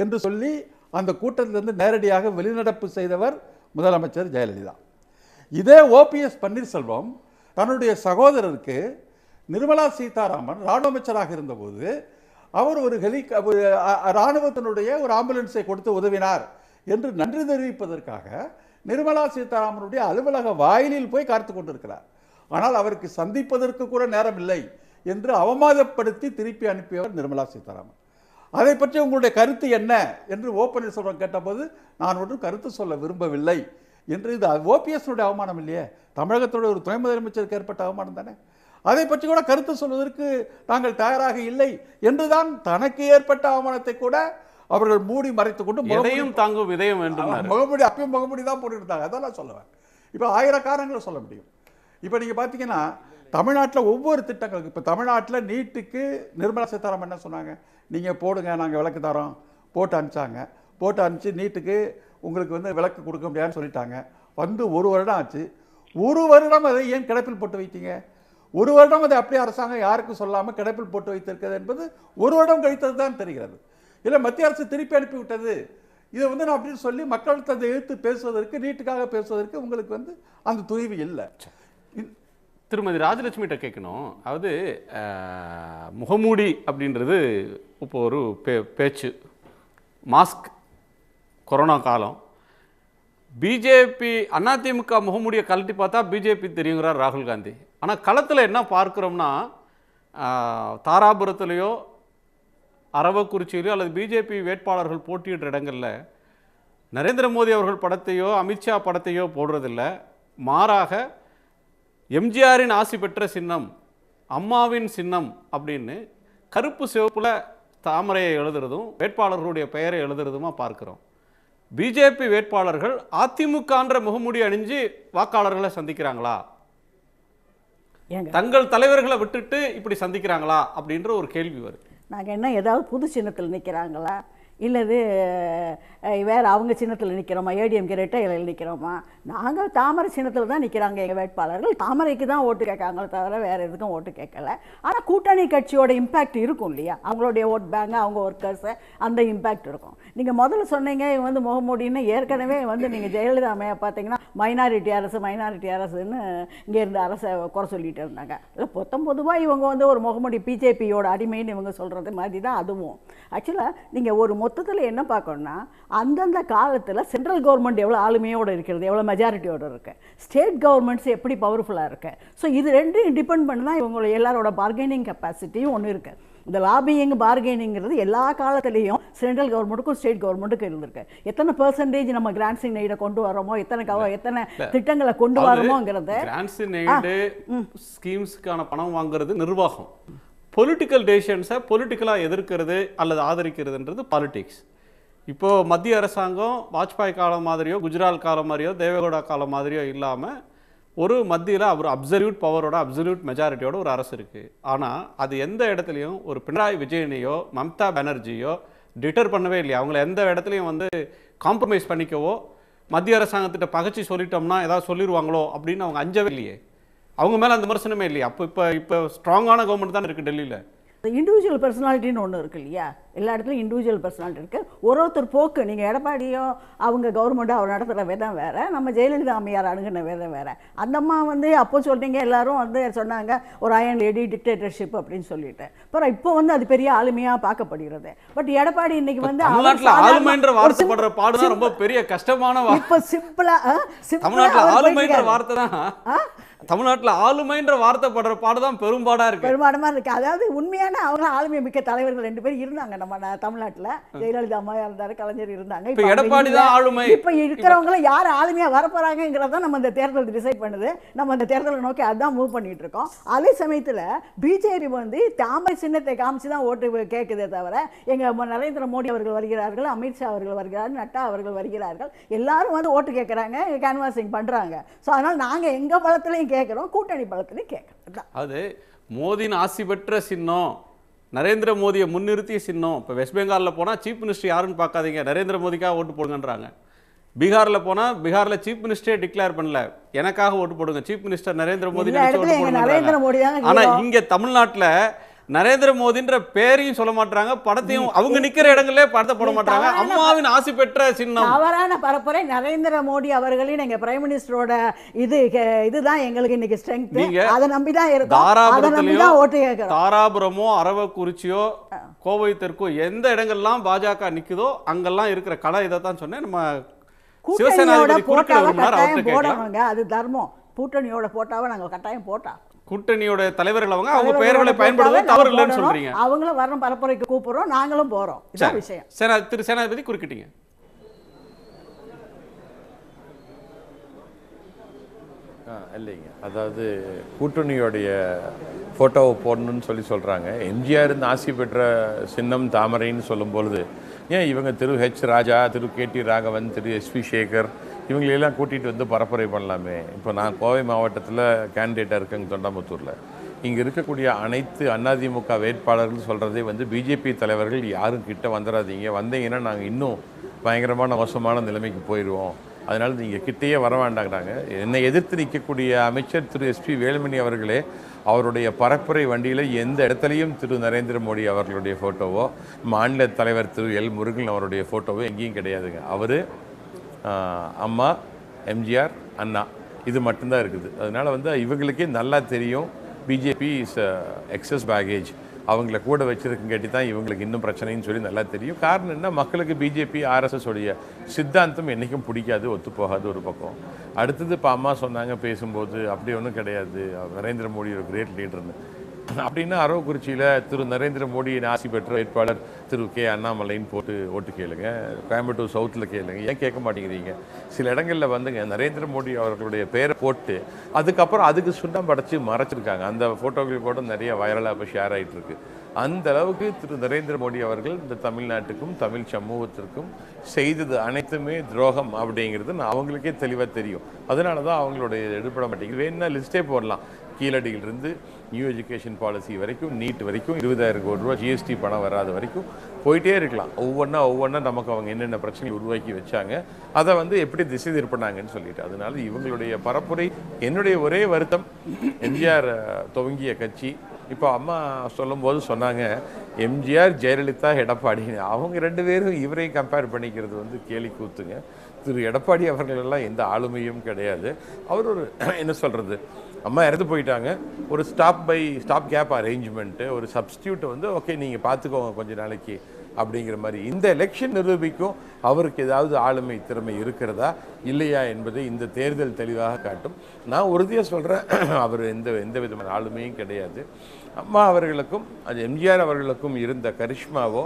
S3: என்று சொல்லி அந்த கூட்டத்திலிருந்து நேரடியாக வெளிநடப்பு செய்தவர் முதலமைச்சர் ஜெயலலிதா. இதே ஓபிஎஸ் பன்னீர்செல்வம் தன்னுடைய சகோதரருக்கு நிர்மலா சீதாராமன் இராணுவ அமைச்சராக இருந்தபோது அவர் ஒரு இராணுவத்தினுடைய ஒரு ஆம்புலன்ஸை கொடுத்து உதவினார் என்று நன்றி தெரிவிப்பதற்காக நிர்மலா சீதாராமனுடைய அலுவலக வாயிலில் போய் காத்து கொண்டிருக்கிறார். ஆனால் அவருக்கு சந்திப்பதற்கு கூட நேரம் இல்லை என்று அவமானப்படுத்தி திருப்பி அனுப்பியவர் நிர்மலா சீதாராமன். அதை பற்றி உங்களுடைய கருத்து என்ன என்று ஓ பன்னீர்செல்வம் கேட்டபோது, நான் ஒன்றும் கருத்து சொல்ல விரும்பவில்லை என்று. இது ஓபிஎஸ்னுடைய அவமானம் இல்லையே, தமிழகத்தோட ஒரு துணை முதலமைச்சருக்கு ஏற்பட்ட அவமானம் தானே. அதை பற்றி கூட கருத்து சொல்வதற்கு நாங்கள் தயாராக இல்லை என்றுதான் தனக்கு ஏற்பட்ட அவமானத்தை கூட அவர்கள் மூடி மறைத்துக் கொண்டு
S2: எதையும் தாங்கும் விதயம் வேண்டும்
S3: முகமூடி அப்பயும் முகமூடி தான் போட்டுருந்தாங்க. அதெல்லாம் சொல்லுவேன். இப்போ 1000 காரணங்களை சொல்ல முடியும். இப்போ நீங்கள் பார்த்தீங்கன்னா தமிழ்நாட்டில் ஒவ்வொரு திட்டங்களுக்கு, இப்போ தமிழ்நாட்டில் நீட்டுக்கு நிர்மலா சீதாராமன் என்ன சொன்னாங்க, நீங்கள் போடுங்க, நாங்கள் விளக்கு தரோம், போட்டு அனுப்பிச்சாங்க. போட்டு அனுப்பிச்சு நீட்டுக்கு உங்களுக்கு விளக்கு கொடுக்க முடியாதுன்னு சொல்லிட்டாங்க. 1 வருடம் ஆச்சு. 1 வருடம் அதை ஏன் கிடப்பில் போட்டு வைத்தீங்க? 1 வருடம் அதை அப்படியே அரசாங்கம் யாருக்கும் சொல்லாமல் கிடப்பில் போட்டு வைத்திருக்கிறது என்பது 1 வருடம் கழித்தது தான் தெரிகிறது. இல்லை, மத்திய அரசு திருப்பி அனுப்பிவிட்டது. இதை நான் அப்படின்னு சொல்லி மக்களுக்கு அதை எதிர்த்து பேசுவதற்கு, நீட்டுக்காக பேசுவதற்கு உங்களுக்கு அந்த துணிவு இல்லை.
S2: திருமதி ராஜலட்சுமிகிட்ட கேட்கணும். அதாவது முகமூடி அப்படின்றது இப்போ ஒரு பேச்சு, மாஸ்க், கொரோனா காலம், பிஜேபி அதிமுக முகமூடியை கழட்டி பார்த்தா பிஜேபி தெரியுங்கிறார் ராகுல் காந்தி. ஆனால் களத்தில் என்ன பார்க்குறோம்னா, தாராபுரத்துலேயோ அரவக்குறிச்சியிலையோ அல்லது பிஜேபி வேட்பாளர்கள் போட்டியிடுற இடங்களில் நரேந்திர மோடி அவர்கள் படத்தையோ அமித்ஷா படத்தையோ போடுறதில்ல. மாறாக எம்ஜிஆரின் ஆசி பெற்ற சின்னம், அம்மாவின் சின்னம் அப்படின்னு கருப்பு சிவப்புல தாமரையை எழுதுறதும் வேட்பாளர்களுடைய பெயரை எழுதுறதுமா பார்க்கிறோம். பிஜேபி வேட்பாளர்கள் அதிமுகன்ற முகமூடி அணிஞ்சு வாக்காளர்களை சந்திக்கிறாங்களா, தங்கள் தலைவர்களை விட்டுட்டு இப்படி சந்திக்கிறாங்களா அப்படின்ற ஒரு கேள்வி வருது.
S4: நாங்கள் என்ன ஏதாவது புது சின்னத்தில் நிற்கிறாங்களா, இல்லது வேறு அவங்க சின்னத்தில் நிற்கிறோமா, ஏடிஎம்கே ரெட்டை இலையில் நிற்கிறோமா? நாங்கள் தாமரை சின்னத்தில் தான் நிற்கிறாங்க எங்கள் வேட்பாளர்கள். தாமரைக்கு தான் ஓட்டு கேட்காங்களே தவிர வேறு எதுக்கும் ஓட்டு கேட்கல. ஆனால் கூட்டணி கட்சியோட இம்பேக்ட் இருக்கும் இல்லையா, அவங்களுடைய ஓட் பேங்க், அவங்க ஒர்க்கர்ஸு, அந்த இம்பேக்ட் இருக்கும். நீங்கள் முதல்ல சொன்னீங்க இவங்க முகமூடின்னு. ஏற்கனவே நீங்கள் ஜெயலலிதா அம்மையை பார்த்தீங்கன்னா மைனாரிட்டி அரசுன்னு இங்கே இருந்த அரசை குறை சொல்லிட்டு இருந்தாங்க. இல்லை பொதுவாக இவங்க ஒரு முகமூடி பிஜேபியோட அடிமைன்னு இவங்க சொல்கிறது மாதிரி தான் அதுவும். ஆக்சுவலாக நீங்கள் ஒரு மொத்தத்தில் என்ன பார்க்கணுன்னா, அந்தந்த காலத்தில் சென்ட்ரல் கவர்மெண்ட் எவ்வளோ ஆளுமையோடு இருக்கிறது, எவ்வளோ மெஜாரிட்டியோடு இருக்குது, ஸ்டேட் கவர்மெண்ட்ஸ் எப்படி பவர்ஃபுல்லாக இருக்குது. ஸோ இது ரெண்டையும் டிபெண்ட் பண்ணி தான் இவங்களோட எல்லாரோட பார்கெனிங் கெப்பாசிட்டியும் ஒன்று இருக்குது. இந்த லாபியிங் பார்கெனிங்கிறது எல்லா காலத்துலேயும் சென்ட்ரல் கவர்மெண்ட்டுக்கும் ஸ்டேட் கவர்மெண்ட்டுக்கும் இருந்திருக்கு. எத்தனை பெர்சன்டேஜ் நம்ம கிராண்ட்ஸ் இன் எய்டை கொண்டு வரோமோ, எத்தனை திட்டங்களை கொண்டு வரோமோங்கிறது.
S2: கிராண்ட்ஸ் இன் எய்டு ஸ்கீம்ஸுக்கான பணம் வாங்குறது நிர்வாகம், பொலிட்டிக்கல் டெசிஷன்ஸை பொலிட்டிக்கலாக எதிர்க்கிறது அல்லது ஆதரிக்கிறதுன்றது பாலிடிக்ஸ். இப்போது மத்திய அரசாங்கம் வாஜ்பாய் காலம் மாதிரியோ குஜராத் காலம் மாதிரியோ தேவேகவுடா காலம் மாதிரியோ இல்லாமல் ஒரு மத்தியில் ஒரு அப்சல்யூட் பவரோட அப்சல்யூட் மெஜாரிட்டியோட ஒரு அரசு இருக்குது. ஆனால் அது எந்த இடத்துலையும் ஒரு பினராயி விஜயனையோ மம்தா பானர்ஜியோ டிட்டர் பண்ணவே இல்லையா. அவங்கள எந்த இடத்துலையும் காம்ப்ரமைஸ் பண்ணிக்கவோ, மத்திய அரசாங்கத்திட்ட பகச்சி சொல்லிட்டோம்னா ஏதாவது சொல்லிடுவாங்களோ அப்படின்னு அவங்க அஞ்சவே இல்லையே. அவங்க மேலே அந்த விமர்சனமே இல்லையா. இப்போ ஸ்ட்ராங்கான கவர்மெண்ட் தான் இருக்குது டெல்லியில்.
S4: இண்டிவிஜுவல் பர்சனாலிட்டின்னு ஒன்று இருக்குது இல்லையா, எல்லா இடத்துலையும் இண்டிவிஜுவல் பர்சனாலிட்டி இருக்குது. ஒருத்தர் போக்கு, நீங்கள் எடப்பாடியோ அவங்க கவர்மெண்ட்டோ அவர் நடத்துகிற விதம் வேறு, நம்ம ஜெயலலிதா அம்மையார் அணுகின விதம் வேறு. அந்த அம்மா அப்போ சொல்கிறீங்க எல்லாரும் சொன்னாங்க ஒரு அயன் லேடி டிக்டேட்டர்ஷிப் அப்படின்னு சொல்லிட்டு. அப்புறம் இப்போ அது பெரிய ஆளுமையாக பார்க்கப்படுகிறது. பட் எடப்பாடி இன்னைக்கு
S2: ஆளுமைன்ற வார்த்தை படுற பாடு தான் ரொம்ப பெரிய கஷ்டமான.
S4: இப்போ சிம்பிளாக
S2: ஆளுமைன்ற வார்த்தை தான் தமிழ்நாட்டில் ஆளுமைன்ற வார்த்தை படுற பாடுதான் பெரும்பாடா இருக்கு,
S4: பெரும்பாடமா இருக்கு. அதாவது உண்மையான அவங்க ஆளுமை மிக்க தலைவர்கள் 2 பேர் இருந்தாங்க நம்ம தமிழ்நாட்டில். ஜெயலலிதா அம்மா இருந்தாரு, கலைஞர் இருந்தாங்க.
S2: இப்போ எடப்பாடி தான் ஆளுமை.
S4: இப்போ இருக்கிறவங்கள யார் ஆளுமையா வரப்போறாங்கிறத நம்ம இந்த தேர்தல் டிசைட் பண்ணுது. நம்ம இந்த தேர்தலை நோக்கி அதான் மூவ் பண்ணிட்டு இருக்கோம். அதே சமயத்தில் பிஜேபி தாமரை சின்னத்தை காமிச்சு தான் ஓட்டு கேட்குதே தவிர, எங்க நரேந்திர மோடி அவர்கள் வருகிறார்கள், அமித்ஷா அவர்கள் வருகிறார்கள், நட்டா அவர்கள் வருகிறார்கள், எல்லாரும் ஓட்டு கேட்குறாங்க, கேன்வாசிங் பண்றாங்க. ஸோ அதனால நாங்க எங்க பலத்திலையும் கேட்கிறோம், கூட்டணி பலத்திலையும் கேட்கிறோம்.
S2: அது மோதியின் ஆசி பெற்ற சின்னம், நரேந்திர மோடியை முன்னிறுத்திய சின்னம். இப்போ வெஸ்ட் பெங்காலில் போனால் சீஃப் மினிஸ்டர் யாருன்னு பார்க்காதீங்க, நரேந்திர மோடிக்காக ஓட்டு போடுங்கன்றாங்க. பீகாரில் போனால் பீகாரில் சீஃப் மினிஸ்டரே டிக்ளேர் பண்ணல, எனக்காக ஓட்டு போடுங்க, சீஃப் மினிஸ்டர் நரேந்திர மோடி. ஆனால் இங்கே தமிழ்நாட்டில் நரேந்திர மோடின்ற பேரையும் சொல்ல மாட்டாங்க, படத்தையும் அவங்க நிக்கிற இடங்களே படத்தை போட மாட்டாங்க. அம்மாவின் ஆசி பெற்ற சின்னம்.
S4: தவறான பரப்புரை. நரேந்திர மோடி அவர்களின் எங்க பிரைம் மினிஸ்டரோட இதுதான் எங்களுக்கு இன்னைக்கு ஸ்ட்ரெங்த். அதை நம்பி தான் இருக்கோம்.
S2: தாராபுரமோ அரவக்குறிச்சியோ கோவை தெற்கோ எந்த இடங்கள்லாம் பாஜக நிக்குதோ அங்கெல்லாம் இருக்கிற கலை. இதை தான் சொன்னேன். நம்ம
S4: கூட்டணியோட போட்டவங்க அது தர்மம். கூட்டணியோட போட்டாவை நாங்கள் கட்டாயம் போட்டா,
S2: கூட்டணியோட தலைவர்கள் அவங்க பெயர்களை பயன்படுத்துவது தவறு இல்லைன்னு சொல்றீங்க.
S4: அவங்களும் வரணும், பரப்புரைக்கு கூப்பிடுறோம், நாங்களும் போறோம். இதான் விஷயம்.
S2: திரு சேனாதிபதி குறுக்கிட்டீங்க.
S5: இல்லைங்க, அதாவது கூட்டணியோடைய ஃபோட்டோவை போடணும்னு சொல்கிறாங்க. எம்ஜிஆர் ஆசி பெற்ற சின்னம் தாமரைன்னு சொல்லும்பொழுது ஏன் இவங்க திரு ஹெச் ராஜா, திரு KT ராகவன், திரு SP சேகர் இவங்களெல்லாம் கூட்டிகிட்டு பரப்புரை பண்ணலாமே. இப்போ நான் கோவை மாவட்டத்தில் கேண்டிடேட்டாக இருக்கேங்க, தொண்டாமுத்தூரில். இங்கே இருக்கக்கூடிய அனைத்து அதிமுக வேட்பாளர்கள் சொல்கிறதே பிஜேபி தலைவர்கள் யாரும் கிட்ட வந்துடாதீங்க, வந்தீங்கன்னா நாங்கள் இன்னும் பயங்கரமான மோசமான நிலைமைக்கு போயிடுவோம், அதனால் நீங்கள் கிட்டேயே வர வேண்டாங்கிறாங்க. என்னை எதிர்த்து நிற்கக்கூடிய அமைச்சர் திரு SP வேலுமணி அவர்களே அவருடைய பரப்புரை வண்டியில் எந்த இடத்துலையும் திரு நரேந்திர மோடி அவர்களுடைய ஃபோட்டோவோ, மாநில தலைவர் திரு L முருகன் அவருடைய ஃபோட்டோவோ எங்கேயும் கிடையாதுங்க. அவர் அம்மா, எம்ஜிஆர், அண்ணா இது மட்டும்தான் இருக்குது. அதனால் இவங்களுக்கே நல்லா தெரியும் பிஜேபி இஸ் எக்ஸஸ் பேகேஜ், அவங்கள கூட வச்சுருக்குங்காட்டி தான் இவங்களுக்கு இன்னும் பிரச்சனைன்னு சொல்லி நல்லா தெரியும். காரணம் என்ன, மக்களுக்கு பிஜேபி RSS உடைய சித்தாந்தம் என்றைக்கும் பிடிக்காது, ஒத்து போகாது ஒரு பக்கம். அடுத்தது இப்போ அம்மா சொன்னாங்க பேசும்போது அப்படி ஒன்றும் கிடையாது, நரேந்திர மோடி ஒரு கிரேட் லீடர்னு. அப்படின்னா அரவக்குறிச்சியில் திரு நரேந்திர மோடியின் ஆசி பெற்ற வேட்பாளர் திரு கே அண்ணாமலைன்னு போட்டு ஓட்டு கேளுங்க, கோயம்புத்தூர் சவுத்தில் கேளுங்க, ஏன் கேட்க மாட்டேங்கிறீங்க? சில இடங்களில் வந்துங்க நரேந்திர மோடி அவர்களுடைய பேரை போட்டு அதுக்கப்புறம் அதுக்கு சுண்டம் படைச்சு மறைச்சிருக்காங்க. அந்த ஃபோட்டோக்கள் கூட நிறைய வைரலாக இப்போ ஷேர் ஆகிட்டு இருக்கு. அந்த அளவுக்கு திரு நரேந்திர மோடி அவர்கள் இந்த தமிழ்நாட்டுக்கும் தமிழ் சமூகத்திற்கும் செய்தது அனைத்துமே துரோகம் அப்படிங்கிறது அவங்களுக்கே தெளிவாக தெரியும். அதனால தான் அவங்களுடைய எடுபட மாட்டேங்குது. வேணும்னா லிஸ்ட்டே போடலாம். கீழடியிலிருந்து நியூ எஜுகேஷன் பாலிசி வரைக்கும், நீட் வரைக்கும், 20,000 கோடி ரூபா ஜிஎஸ்டி பணம் வராத வரைக்கும் போயிட்டே இருக்கலாம். ஒவ்வொன்றா நமக்கு அவங்க என்னென்ன பிரச்சனைகள் உருவாக்கி வச்சாங்க, அதை எப்படி திசை திருப்பினாங்கன்னு சொல்லிட்டு. அதனால இவங்களுடைய பரப்புரை என்னுடைய ஒரே வருத்தம், எம்ஜிஆர் துவங்கிய கட்சி இப்போ அம்மா சொல்லும்போது சொன்னாங்க எம்ஜிஆர் ஜெயலலிதா எடப்பாடின்னு. அவங்க 2 பேரும் இவரையும் கம்பேர் பண்ணிக்கிறது கேலி கூத்துங்க. திரு எடப்பாடி அவர்களெல்லாம் எந்த ஆளுமையும் கிடையாது. அவர் ஒரு என்ன சொல்கிறது, அம்மா இறந்து போயிட்டாங்க, ஒரு ஸ்டாப் கேப் அரேஞ்ச்மெண்ட்டு, ஒரு சப்ஸ்டியூட்டை ஓகே நீங்கள் பார்த்துக்கோங்க கொஞ்ச நாளைக்கு அப்படிங்கிற மாதிரி. இந்த எலெக்ஷன் நிரூபிக்கும் அவருக்கு ஏதாவது ஆளுமை திறமை இருக்கிறதா இல்லையா என்பதை இந்த தேர்தல் தெளிவாக காட்டும். நான் உறுதியாக சொல்கிறேன், அவர் எந்த விதமான ஆளுமையும் கிடையாது. அம்மா அவர்களுக்கும் அது எம்ஜிஆர் அவர்களுக்கும் இருந்த கரிஷ்மாவோ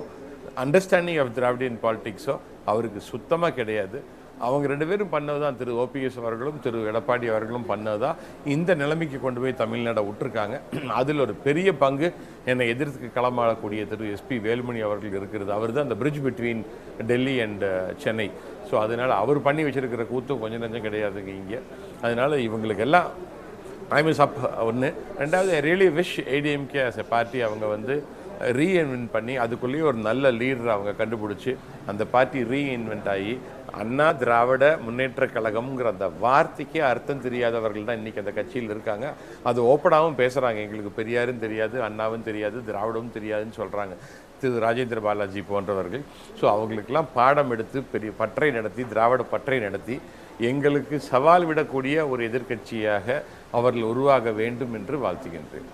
S5: அண்டர்ஸ்டாண்டிங் ஆஃப் திராவிடியன் பாலிடிக்ஸோ அவருக்கு சுத்தமாக கிடையாது. அவங்க 2 பேரும் பண்ணது தான், திரு ஓபிஎஸ் அவர்களும் திரு எடப்பாடி அவர்களும் பண்ணது தான் இந்த நிலைமைக்கு கொண்டு போய் தமிழ்நாடை விட்டுருக்காங்க. அதில் ஒரு பெரிய பங்கு என்னை எதிர்த்து களமாடக்கூடிய திரு எஸ்பி வேலுமணி அவர்கள் இருக்கிறது. அவர் தான் அந்த bridge between Delhi and Chennai. So அதனால் அவர் பண்ணி வச்சிருக்கிற கூத்தும் கொஞ்சம் நஞ்சம் கிடையாதுங்க இங்கே. அதனால் இவங்களுக்கு எல்லாம் டைம் இஸ் அப். ஒன்று. ரெண்டாவது, I really wish ADMK as a party அவங்க ரீஇன்வென்ட் பண்ணி அதுக்குள்ளேயே ஒரு நல்ல லீடர் அவங்க கண்டுபிடிச்சி அந்த பார்ட்டி ரீஇன்வென்ட் ஆகி அண்ணா திராவிட முன்னேற்ற கழகம்ங்கிற அந்த வார்த்தைக்கே அர்த்தம் தெரியாதவர்கள் தான் இன்றைக்கி அந்த கட்சியில் இருக்காங்க. அது ஓப்பனாகவும் பேசுகிறாங்க, எங்களுக்கு பெரியாரும் தெரியாது, அண்ணாவும் தெரியாது, திராவிடமும் தெரியாதுன்னு சொல்கிறாங்க திரு ராஜேந்திர பாலாஜி போன்றவர்கள். ஸோ அவங்களுக்கெல்லாம் பாடம் எடுத்து பெரிய பற்றை நடத்தி, திராவிட பற்றை நடத்தி எங்களுக்கு சவால் விடக்கூடிய ஒரு எதிர்க்கட்சியாக அவர்கள் உருவாக வேண்டும் என்று வாழ்த்துகின்றேன்.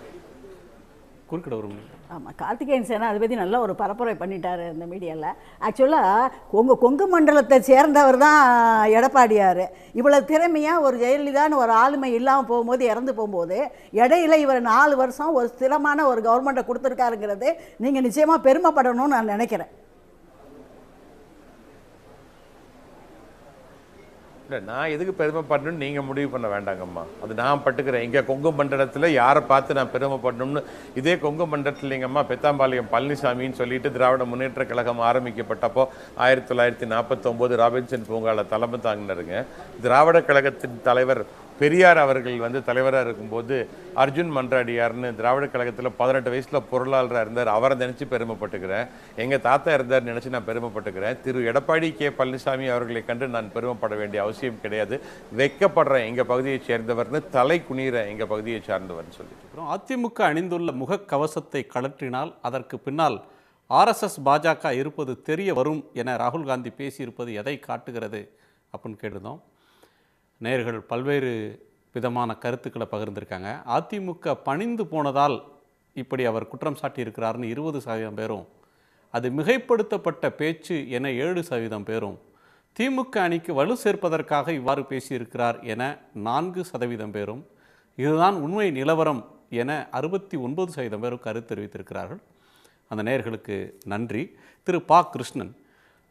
S2: குறுக்கிட வரும்.
S4: ஆமாம், கார்த்திகேயன் சேனா அதை பற்றி நல்லா ஒரு பரப்புரை பண்ணிட்டார் இந்த மீடியாவில். ஆக்சுவலாக கொங்கு மண்டலத்தை சேர்ந்தவர் தான் எடப்பாடியார். இவ்வளோ திறமையாக ஒரு ஜெயலலிதான்னு ஒரு ஆளுமை இல்லாமல் போகும்போது, இறந்து போகும்போது, இடையில இவர் 4 வருஷம் ஒரு ஸ்திரமான ஒரு கவர்மெண்ட்டை கொடுத்துருக்காருங்கிறது நீங்கள் நிச்சயமாக பெருமைப்படணும்னு நான் நினைக்கிறேன்.
S5: இல்லை, நான் எதுக்கு பெருமைப்படணும்னு நீங்கள் முடிவு பண்ண வேண்டாங்கம்மா. அது நான் பட்டுக்கிறேன். இங்கே கொங்கு மண்டலத்தில் யாரை பார்த்து நான் பெருமைப்படணும்னு, இதே கொங்கு மண்டலத்தில் எங்கம்மா பெத்தாம்பாளையம் பழனிசாமின்னு சொல்லிட்டு திராவிட முன்னேற்ற கழகம் ஆரம்பிக்கப்பட்டப்போ 1949 ராபின்சன் பூங்காவில் தலைமை தாங்கினாருங்க. திராவிட கழகத்தின் தலைவர் பெரியார் அவர்கள் தலைவராக இருக்கும்போது அர்ஜுன் மன்றாடியார்னு திராவிட கழகத்தில் 18 வயசில் பொருளாளராக இருந்தார். அவரை நினச்சி பெருமைப்பட்டுக்கிறேன். எங்கள் தாத்தா இருந்தார் நினச்சி நான் பெருமைப்பட்டுக்கிறேன். திரு எடப்பாடி கே பழனிசாமி அவர்களை கண்டு நான் பெருமைப்பட வேண்டிய அவசியம் கிடையாது. வெட்கப்படுறேன் எங்கள் பகுதியை சேர்ந்தவர்னு, தலை குனிகிறேன் எங்கள் பகுதியை சார்ந்தவர்னு சொல்லிட்டு.
S2: அப்புறம் அதிமுக அணிந்துள்ள முகக்கவசத்தை கழற்றினால் அதற்கு பின்னால் RSS பாஜக இருப்பது தெரிய வரும் என ராகுல் காந்தி பேசியிருப்பது எதை காட்டுகிறது அப்படின்னு கேட்டிருந்தோம். நேயர்கள் பல்வேறு விதமான கருத்துக்களை பகிர்ந்திருக்காங்க. அதிமுக பணிந்து போனதால் இப்படி அவர் குற்றம் சாட்டியிருக்கிறார்னு 20% பேரும், அது மிகைப்படுத்தப்பட்ட பேச்சு என 7% பேரும், திமுக அணிக்கு வலு சேர்ப்பதற்காக இவ்வாறு பேசியிருக்கிறார் என 4% பேரும், இதுதான் உண்மை நிலவரம் என 69% பேரும் கருத்து தெரிவித்திருக்கிறார்கள். அந்த நேயர்களுக்கு நன்றி. திரு பா. கிருஷ்ணன்,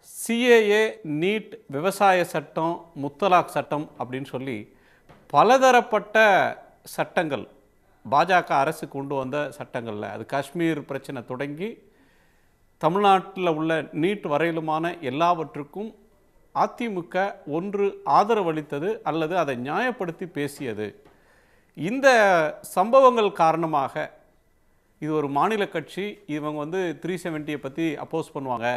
S2: CAA, நீட், விவசாய சட்டம், முத்தலாக் சட்டம் அப்படின்னு சொல்லி பலதரப்பட்ட சட்டங்கள் பாஜக அரசு கொண்டு வந்த சட்டங்களில், அது காஷ்மீர் பிரச்சனை தொடங்கி தமிழ்நாட்டில் உள்ள நீட் வரையிலுமான எல்லாவற்றுக்கும் அதிமுக ஒன்று ஆதரவளித்தது அல்லது அதை நியாயப்படுத்தி பேசியது. இந்த சம்பவங்கள் காரணமாக இது ஒரு மாநில கட்சி, இவங்க 370 பற்றி அப்போஸ் பண்ணுவாங்க,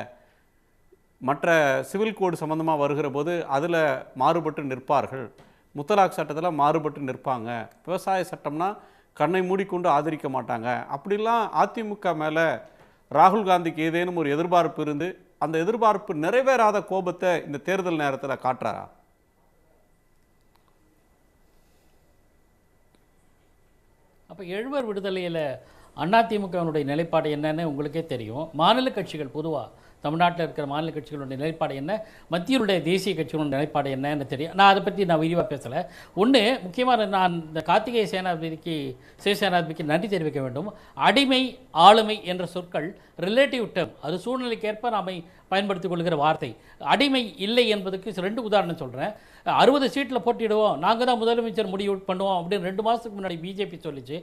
S2: மற்ற சிவில் கோடு சம்பந்தமாக வருகிற போது அதில் மாறுபட்டு நிற்பார்கள், முத்தலாக் சட்டத்தில் மாறுபட்டு நிற்பாங்க, விவசாய சட்டம்னா கண்ணை மூடிக்கொண்டு ஆதரிக்க மாட்டாங்க, அப்படிலாம் அதிமுக மேலே ராகுல் காந்திக்கு ஏதேனும் ஒரு எதிர்பார்ப்பு இருந்து அந்த எதிர்பார்ப்பு நிறைவேறாத கோபத்தை இந்த தேர்தல் நேரத்தில் காட்டுறாரா?
S7: அப்போ எழுவர் விடுதலையில் அதிமுகவினுடைய நிலைப்பாடு என்னன்னு உங்களுக்கே தெரியும். மாநில கட்சிகள் பொதுவாக தமிழ்நாட்டில் இருக்கிற மாநில கட்சிகளுடைய நிலைப்பாடு என்ன, மத்தியிலுடைய தேசிய கட்சிகளுடைய நிலைப்பாடு என்னன்னு தெரியும். நான் அதை பற்றி நான் விரிவாக பேசலை. ஒன்று முக்கியமாக நான் இந்த கார்த்திகேய சிவசேனாதிபதிக்கு நன்றி தெரிவிக்க வேண்டும். அடிமை ஆளுமை என்ற சொற்கள் ரிலேட்டிவ் டேர்ம், அது சூழ்நிலைக்கேற்ப நாம் பயன்படுத்திக் கொள்கிற வார்த்தை. அடிமை இல்லை என்பதுக்கு 2 உதாரணம் சொல்கிறேன். 60 சீட்டில் போட்டிடுவோம், நாங்கள் தான் முதலமைச்சர் முடிவு பண்ணுவோம் அப்படின்னு 2 மாதத்துக்கு முன்னாடி பிஜேபி சொல்லிச்சு.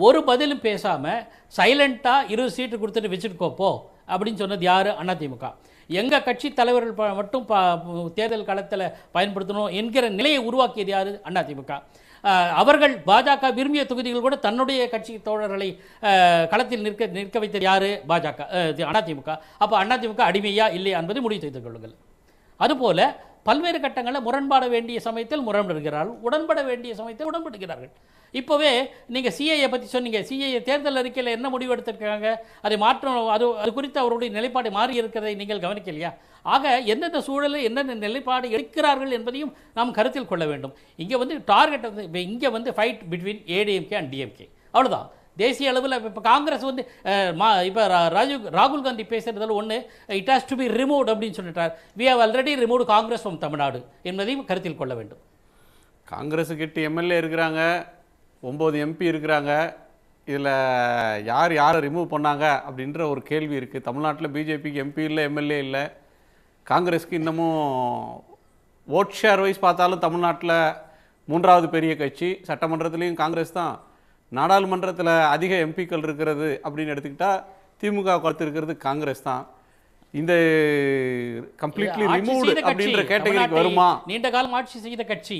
S7: ஒரு பதிலும் பேசாமல் சைலண்ட்டாக 20 சீட்டு கொடுத்துட்டு வச்சுருக்கோப்போ அப்படின்னு சொன்னது யார்? அதிமுக. எங்கள் கட்சி தலைவர்கள் மட்டும் தேர்தல் களத்தில் பயன்படுத்தணும் என்கிற நிலையை உருவாக்கியது யார்? அதிமுக. அவர்கள் பாஜக விரும்பிய தொகுதிகள் கூட தன்னுடைய கட்சி தோழர்களை களத்தில் நிற்க வைத்தது யார்? பாஜக, அதிமுக. அப்போ அதிமுக அடிமையா இல்லையா என்பதை முடிவு செய்து கொள்ளுங்கள். அதுபோல பல்வேறு கட்டங்களில் முரண்பாட வேண்டிய சமயத்தில் முரண்படுகிறார்கள், உடன்பட வேண்டிய சமயத்தில் உடன்படுகிறார்கள். இப்போவே நீங்கள் சிஏஏ பற்றி சொன்னீங்க. சிஏஏ தேர்தல் அறிக்கையில் என்ன முடிவு எடுத்திருக்காங்க, அதை மாற்றம், அது குறித்து அவருடைய நிலைப்பாடு மாறி இருக்கிறதை நீங்கள் கவனிக்கலையா? ஆக எந்தெந்த சூழலில் என்னென்ன நிலைப்பாடு எடுக்கிறார்கள் என்பதையும் நாம் கருத்தில் கொள்ள வேண்டும். இங்கே வந்து டார்கெட் வந்து இங்கே வந்து fight between ADMK and DMK, அவ்வளோதான். தேசிய அளவில் இப்போ காங்கிரஸ் வந்து இப்போ ராகுல் காந்தி பேசுகிறதுல ஒன்று, it has to be removed அப்படின்னு சொல்லிட்டார். We have already removed Congress from Tamil Nadu என்பதையும் கருத்தில் கொள்ள வேண்டும்.
S2: காங்கிரஸுக்கு 8 எம்எல்ஏ இருக்கிறாங்க, 9 எம்பி இருக்கிறாங்க. இதில் யாரை ரிமூவ் பண்ணாங்க அப்படின்ற ஒரு கேள்வி இருக்குது. தமிழ்நாட்டில் பிஜேபிக்கு எம்பி இல்லை, எம்எல்ஏ இல்லை. காங்கிரஸுக்கு இன்னமும் ஓட் ஷேர் வைஸ் பார்த்தாலும் தமிழ்நாட்டில் 3வது பெரிய கட்சி. சட்டமன்றத்துலேயும் காங்கிரஸ் தான். நாடாளுமன்றத்தில் அதிக எம்பிக்கள் இருக்கிறது அப்படின்னு எடுத்துக்கிட்டால் திமுக கருத்து இருக்கிறது காங்கிரஸ் தான். இந்த கம்ப்ளீட்லி ரிமூவ்டு அப்படின்ற கேட்டகரிக்கு வருமா?
S7: நீண்ட காலம் ஆட்சி செய்த கட்சி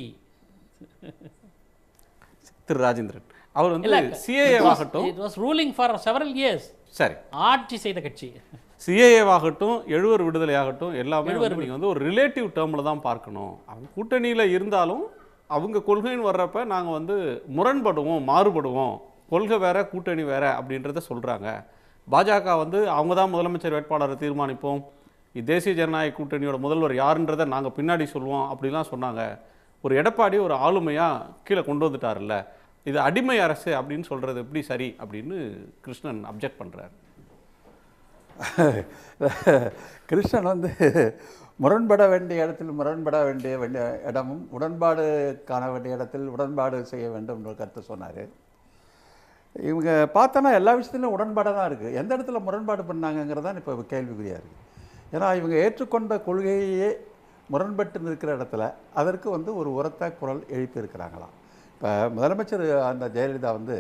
S2: திரு ராஜேந்திரன் அவர் வந்து சிஏஏ ஆகட்டும்,
S7: it was ruling for several years.
S2: சரி,
S7: ஆட்சி செய்த கட்சி.
S2: சிஏஏ ஆகட்டும், எழுவர் விடுதலை ஆகட்டும், எல்லாமே நீங்கள் வந்து ஒரு ரிலேட்டிவ் டேர்மில் தான் பார்க்கணும். அவங்க கூட்டணியில் இருந்தாலும் அவங்க கொள்கைன்னு வர்றப்ப நாங்கள் வந்து முரண்படுவோம், மாறுபடுவோம், கொள்கை வேற கூட்டணி வேற அப்படின்றத சொல்கிறாங்க. பாஜக வந்து அவங்க தான் முதலமைச்சர் வேட்பாளரை தீர்மானிப்போம், தேசிய ஜனநாயக கூட்டணியோட முதல்வர் யாருன்றதை நாங்கள் பின்னாடி சொல்லுவோம் அப்படிலாம் சொன்னாங்க. ஒரு எடப்பாடி ஒரு ஆளுமையாக கீழே கொண்டு வந்துட்டார்ல, இது அடிமை அரசு அப்படின்னு சொல்கிறது எப்படி சரி அப்படின்னு கிருஷ்ணன் அப்ஜெக்ட் பண்ணுறார்.
S3: கிருஷ்ணன் வந்து முரண்பட வேண்டிய இடத்தில் முரண்பட வேண்டிய இடமும், உடன்பாடு காண வேண்டிய இடத்தில் உடன்பாடு செய்ய வேண்டும் என்ற கருத்தை சொன்னார். இவங்க பார்த்தோன்னா எல்லா விஷயத்துலையும் உடன்பாடாக தான் இருக்குது. எந்த இடத்துல முரண்பாடு பண்ணாங்கங்கிறது தான் இப்போ கேள்விக்குறியாக இருக்குது. ஏன்னா இவங்க ஏற்றுக்கொண்ட கொள்கையே முரண்பட்டு நிற்கிற இடத்துல அதற்கு வந்து ஒரு உரத்த குரல் எழுப்பியிருக்கிறாங்களாம். இப்போ முதலமைச்சர் அந்த ஜெயலலிதா வந்து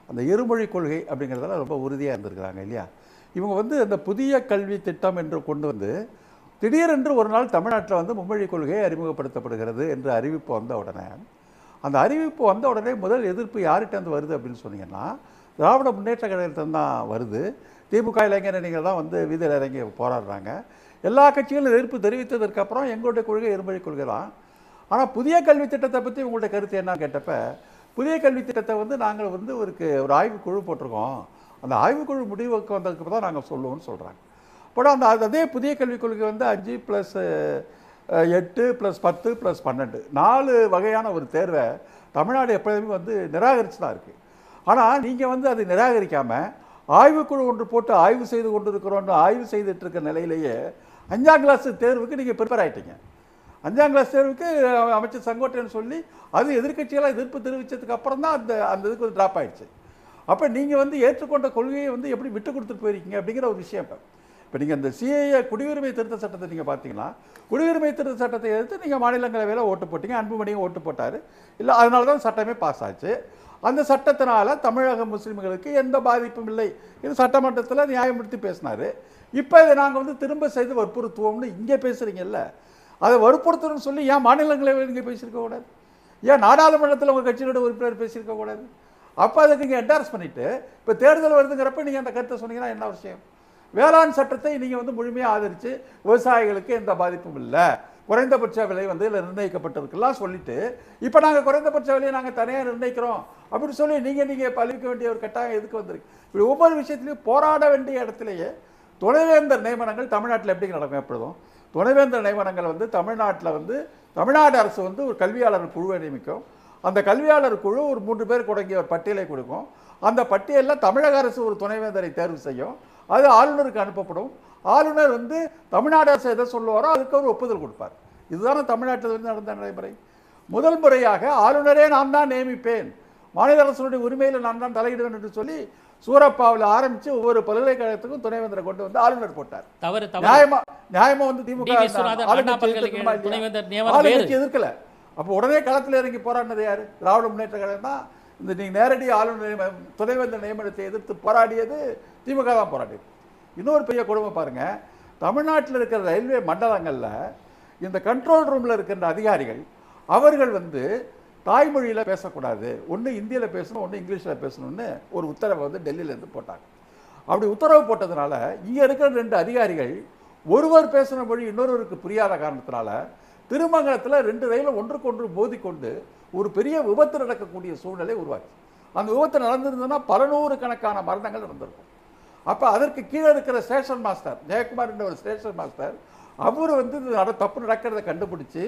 S3: அந்த இருமொழி கொள்கை அப்படிங்கிறதுல ரொம்ப உறுதியாக இருந்திருக்கிறாங்க இல்லையா. இவங்க வந்து அந்த புதிய கல்வி திட்டம் என்று கொண்டு வந்து திடீரென்று ஒரு நாள் தமிழ்நாட்டில் வந்து மும்மொழி கொள்கை அறிமுகப்படுத்தப்படுகிறது என்று அறிவிப்பு வந்த உடனே, அந்த அறிவிப்பு வந்த உடனே முதல் எதிர்ப்பு யார்கிட்டேருந்து வருது அப்படின்னு சொன்னீங்கன்னா, திராவிட முன்னேற்ற கழகத்திலிருந்து தான் வருது. திமுக இளைஞரணிகள் தான் வந்து வீதியில் இறங்கி போராடுறாங்க. எல்லா கட்சிகளும் எதிர்ப்பு தெரிவித்ததற்கப்புறம் எங்களுடைய கொள்கை இருமொழி கொள்கை தான். ஆனால் புதிய கல்வி திட்டத்தை பற்றி உங்களுடைய கருத்து என்னன்னு கேட்டப்ப, புதிய கல்வி திட்டத்தை வந்து நாங்கள் வந்து ஒரு ஆய்வுக்குழு போட்டிருக்கோம், அந்த ஆய்வுக்குழு முடிவுக்கு வந்ததுக்கு தான் நாங்கள் சொல்லுவோம்னு சொல்கிறாங்க. பட் அதே புதிய கல்விக் கொள்கை வந்து 5 + 8 + 10 + 12 4 வகையான ஒரு தேர்வை தமிழ்நாடு எப்போதுமே வந்து நிராகரித்து தான் இருக்குது. ஆனால் நீங்கள் வந்து அதை நிராகரிக்காமல் ஆய்வுக்குழு ஒன்று போட்டு ஆய்வு செய்து கொண்டு இருக்கிறோன்னு ஆய்வு செய்துட்டு இருக்க நிலையிலேயே 5ஆம் கிளாஸ் தேர்வுக்கு நீங்கள் ப்ரிப்பேர் ஆகிட்டீங்க. 5ஆம் கிளாஸ் தேர்வுக்கு அமைச்சர் செங்கோட்டையன் சொல்லி அது எதிர்க்கட்சியெல்லாம் எதிர்ப்பு தெரிவித்ததுக்கு அப்புறம் தான் அந்த இதுக்கு ஒரு ட்ராப் ஆகிடுச்சு. அப்போ நீங்கள் வந்து ஏற்றுக்கொண்ட கொள்கையை வந்து எப்படி விட்டு கொடுத்துட்டு போயிருக்கீங்க அப்படிங்கிற ஒரு விஷயம். இப்போ நீங்கள் இந்த சிஏஏ குடியுரிமை திருத்த சட்டத்தை நீங்கள் பார்த்தீங்கன்னா, குடியுரிமை திருத்த சட்டத்தை எதிர்த்து நீங்கள் மாநிலங்களவையில் ஓட்டு போட்டீங்க, அன்புமணியும் ஓட்டு போட்டார் இல்லை, அதனால தான் சட்டமே பாஸ் ஆச்சு. அந்த சட்டத்தினால தமிழக முஸ்லீம்களுக்கு எந்த பாதிப்பும் இல்லை இது சட்டமன்றத்தில் நியாயப்படுத்தி பேசினார். இப்போ இதை நாங்கள் வந்து திரும்ப செய்து வற்புறுத்துவோம்னு இங்கே பேசுகிறீங்கல்ல, அதை வற்புறுத்தணும்னு சொல்லி ஏன் மாநிலங்களவையில் நீங்கள் பேசியிருக்கக்கூடாது? ஏன் நாடாளுமன்றத்தில் உங்கள் கட்சியோட உறுப்பினர் பேசியிருக்கக்கூடாது? அப்போ அதுக்கு நீங்கள் என்டார்ஸ் பண்ணிவிட்டு இப்போ தேர்தல் வருதுங்கிறப்ப நீங்கள் அந்த கருத்தை சொன்னீங்கன்னா என்ன விஷயம்? வேளாண் சட்டத்தை நீங்கள் வந்து முழுமையாக ஆதரித்து விவசாயிகளுக்கு எந்த பாதிப்பும் இல்லை, குறைந்தபட்ச விலை வந்து இதில் நிர்ணயிக்கப்பட்டிருக்குலாம் சொல்லிட்டு இப்போ நாங்கள் குறைந்தபட்ச விலையை நாங்கள் தனியாக நிர்ணயிக்கிறோம் அப்படின்னு சொல்லி நீங்கள் பழிக்க வேண்டிய ஒரு கட்டாயம் எதுக்கு வந்திருக்கு? இப்படி ஒவ்வொரு விஷயத்துலையும் போராட வேண்டிய இடத்துலையே துணைவேந்தர் நியமனங்கள் தமிழ்நாட்டில் எப்படி நடக்கும்? எப்பொழுதும் துணைவேந்தர் நியமனங்கள் வந்து தமிழ்நாட்டில் வந்து தமிழ்நாடு அரசு வந்து ஒரு கல்வியாளர் குழுவை நியமிக்கும். அந்த கல்வியாளர் குழு ஒரு 3 பேர் தொடங்கிய ஒரு பட்டியலை கொடுக்கும். அந்த பட்டியலில் தமிழக அரசு ஒரு துணைவேந்தரை தேர்வு செய்யும். அது ஆளுநருக்கு அனுப்பப்படும். ஆளுநர் வந்து தமிழ்நாடு அரசு எதை சொல்லுவாரோ அதுக்கு ஒரு ஒப்புதல் கொடுப்பார். இதுதானே தமிழ்நாட்டில் வந்து நடந்த நடைமுறை. முதல் முறையாக ஆளுநரே நான் தான் நியமிப்பேன், மாநில அரசுடைய உரிமையில் நான் தான் தலையிடுவேன் என்று சொல்லி சூரப்பாவில் ஆரம்பித்து ஒவ்வொரு பல்கலைக்கழகத்துக்கும் துணைவேந்தரை கொண்டு வந்து ஆளுநர் போட்டார். நியாயமா வந்து திமுக ஆளுநருக்கு எதிர்க்கல. அப்போ உடனே களத்தில் இறங்கி போராடினது யாரு? திராவிட முன்னேற்ற கழகம் தான். இந்த நீங்க நேரடி ஆளுநர் துணைவேந்தர் நியமனத்தை எதிர்த்து போராடியது திமுக தான் போராடியது. இன்னொரு பெரிய கொடுமை பாருங்க, தமிழ்நாட்டில் இருக்கிற ரயில்வே மண்டலங்களில் இந்த கண்ட்ரோல் ரூமில் இருக்கின்ற அதிகாரிகள் அவர்கள் வந்து தாய்மொழியில் பேசக்கூடாது, ஒன்று இந்தியில் பேசணும், ஒன்று இங்கிலீஷில் பேசணும்னு ஒரு உத்தரவை வந்து டெல்லியிலேருந்து போட்டாங்க. அப்படி உத்தரவு போட்டதுனால இங்கே இருக்கிற 2 அதிகாரிகள் ஒருவர் பேசுகிற மொழி இன்னொருவருக்கு புரியாத காரணத்தினால திருமங்கலத்தில் 2 ரயிலும் ஒன்றுக்கொன்று மோதிக்கொண்டு ஒரு பெரிய விபத்து நடக்கக்கூடிய சூழ்நிலை உருவாச்சு. அந்த விபத்து நடந்திருந்ததுன்னா பல நூறுக்கணக்கான மரணங்கள் நடந்திருக்கும். அப்போ அதற்கு கீழே இருக்கிற ஸ்டேஷன் மாஸ்டர் ஜெயக்குமார் என்ற ஒரு ஸ்டேஷன் மாஸ்டர் அவர் வந்து தப்பு நடக்கிறத கண்டுபிடிச்சி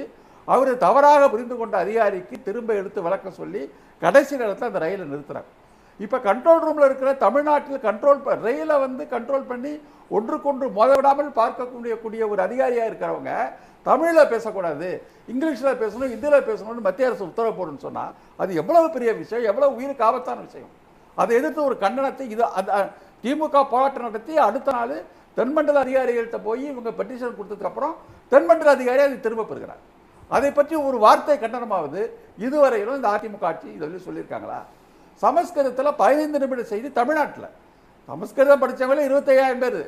S3: அவர் தவறாக புரிந்து கொண்ட அதிகாரிக்கு திரும்ப எடுத்து விளக்க சொல்லி கடைசி நேரத்தில் அந்த ரயிலை நிறுத்துறாங்க. இப்போ கண்ட்ரோல் ரூமில் இருக்கிற தமிழ்நாட்டில் ரயிலை வந்து கண்ட்ரோல் பண்ணி ஒன்றுக்கொன்று மோத விடாமல் பார்க்கக்கூடிய ஒரு அதிகாரியாக இருக்கிறவங்க தமிழில் பேசக்கூடாது, இங்கிலீஷில் பேசணும், ஹிந்தியில் பேசணும்னு மத்திய அரசு உத்தரவு போடுன்னு சொன்னால் அது எவ்வளவு பெரிய விஷயம், எவ்வளவு உயிருக்கு ஆபத்தான விஷயம். அதை எதிர்த்து ஒரு கண்டனத்தை திமுக போராட்டம் நடத்தி அடுத்த நாள் தென்மண்டல அதிகாரிகள்கிட்ட போய் இவங்க பெட்டிஷன் கொடுத்ததுக்கப்புறம் தென்மண்டல அதிகாரி அதை திரும்ப பெறுகிறார். அதை பற்றி ஒரு வார்த்தை கண்டனமாவது இதுவரையிலும் இந்த அதிமுக ஆட்சி இதில் சொல்லியிருக்காங்களா? சமஸ்கிருதத்தில் 15 நிமிட செய்தி தமிழ்நாட்டில், சமஸ்கிருதம் படித்தவங்களே 25,000 பேர்,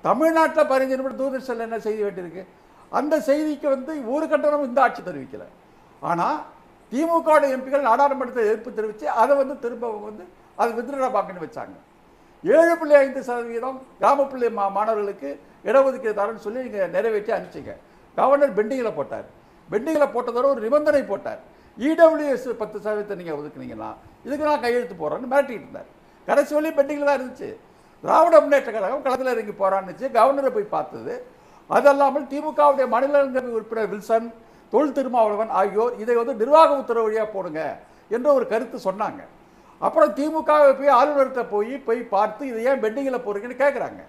S3: தமிழ்நாட்டில் 15 நிமிடம் தூர்தர்ஷனில் என்ன செய்தி வேண்டியிருக்கு? அந்த செய்திக்கு வந்து ஒரு கண்டனம் இந்த ஆட்சி தெரிவிக்கலை. ஆனால் திமுக எம்பிக்கள் நாடாளுமன்றத்தை எதிர்ப்பு தெரிவித்து அதை வந்து திரும்ப வந்து அதை வித்ட்ரா பாக்குன்னு வச்சாங்க. 7.5% கிராமப்புள்ளி மாணவர்களுக்கு இடஒதுக்கீடு தரேன்னு சொல்லி நீங்கள் நிறைவேற்றி அனுப்பிச்சிங்க. கவர்னர் பெண்டிங்கில் போட்டார். பெண்டிங்கில் போட்டதோட ஒரு நிபந்தனை போட்டார், இடபிள்யூஎஸ் 10% நீங்கள் ஒதுக்குனீங்கன்னா இதுக்கு நான் கையெழுத்து போகிறேன்னு மிரட்டிட்டு இருந்தார். கடைசி வழியும் பெண்டிங்கில் தான் இருந்துச்சு. திராவிட முன்னேற்ற கழகம் களத்தில் இறங்கி போராடிச்சு, கவர்னரை போய் பார்த்தது. அதல்லாமல் திமுகவுடைய மாநிலங்களவை உறுப்பினர் வில்சன், தொல் திருமாவளவன் ஆகியோர் இதை வந்து நிர்வாக உத்தரவு வழியாக போடுங்க என்ற ஒரு கருத்து சொன்னாங்க. அப்புறம் திமுகவை போய் ஆளுநர்கிட்ட போய் பார்த்து இதை ஏன் பெண்டிங்கில் போடுறீங்கன்னு கேட்குறாங்க.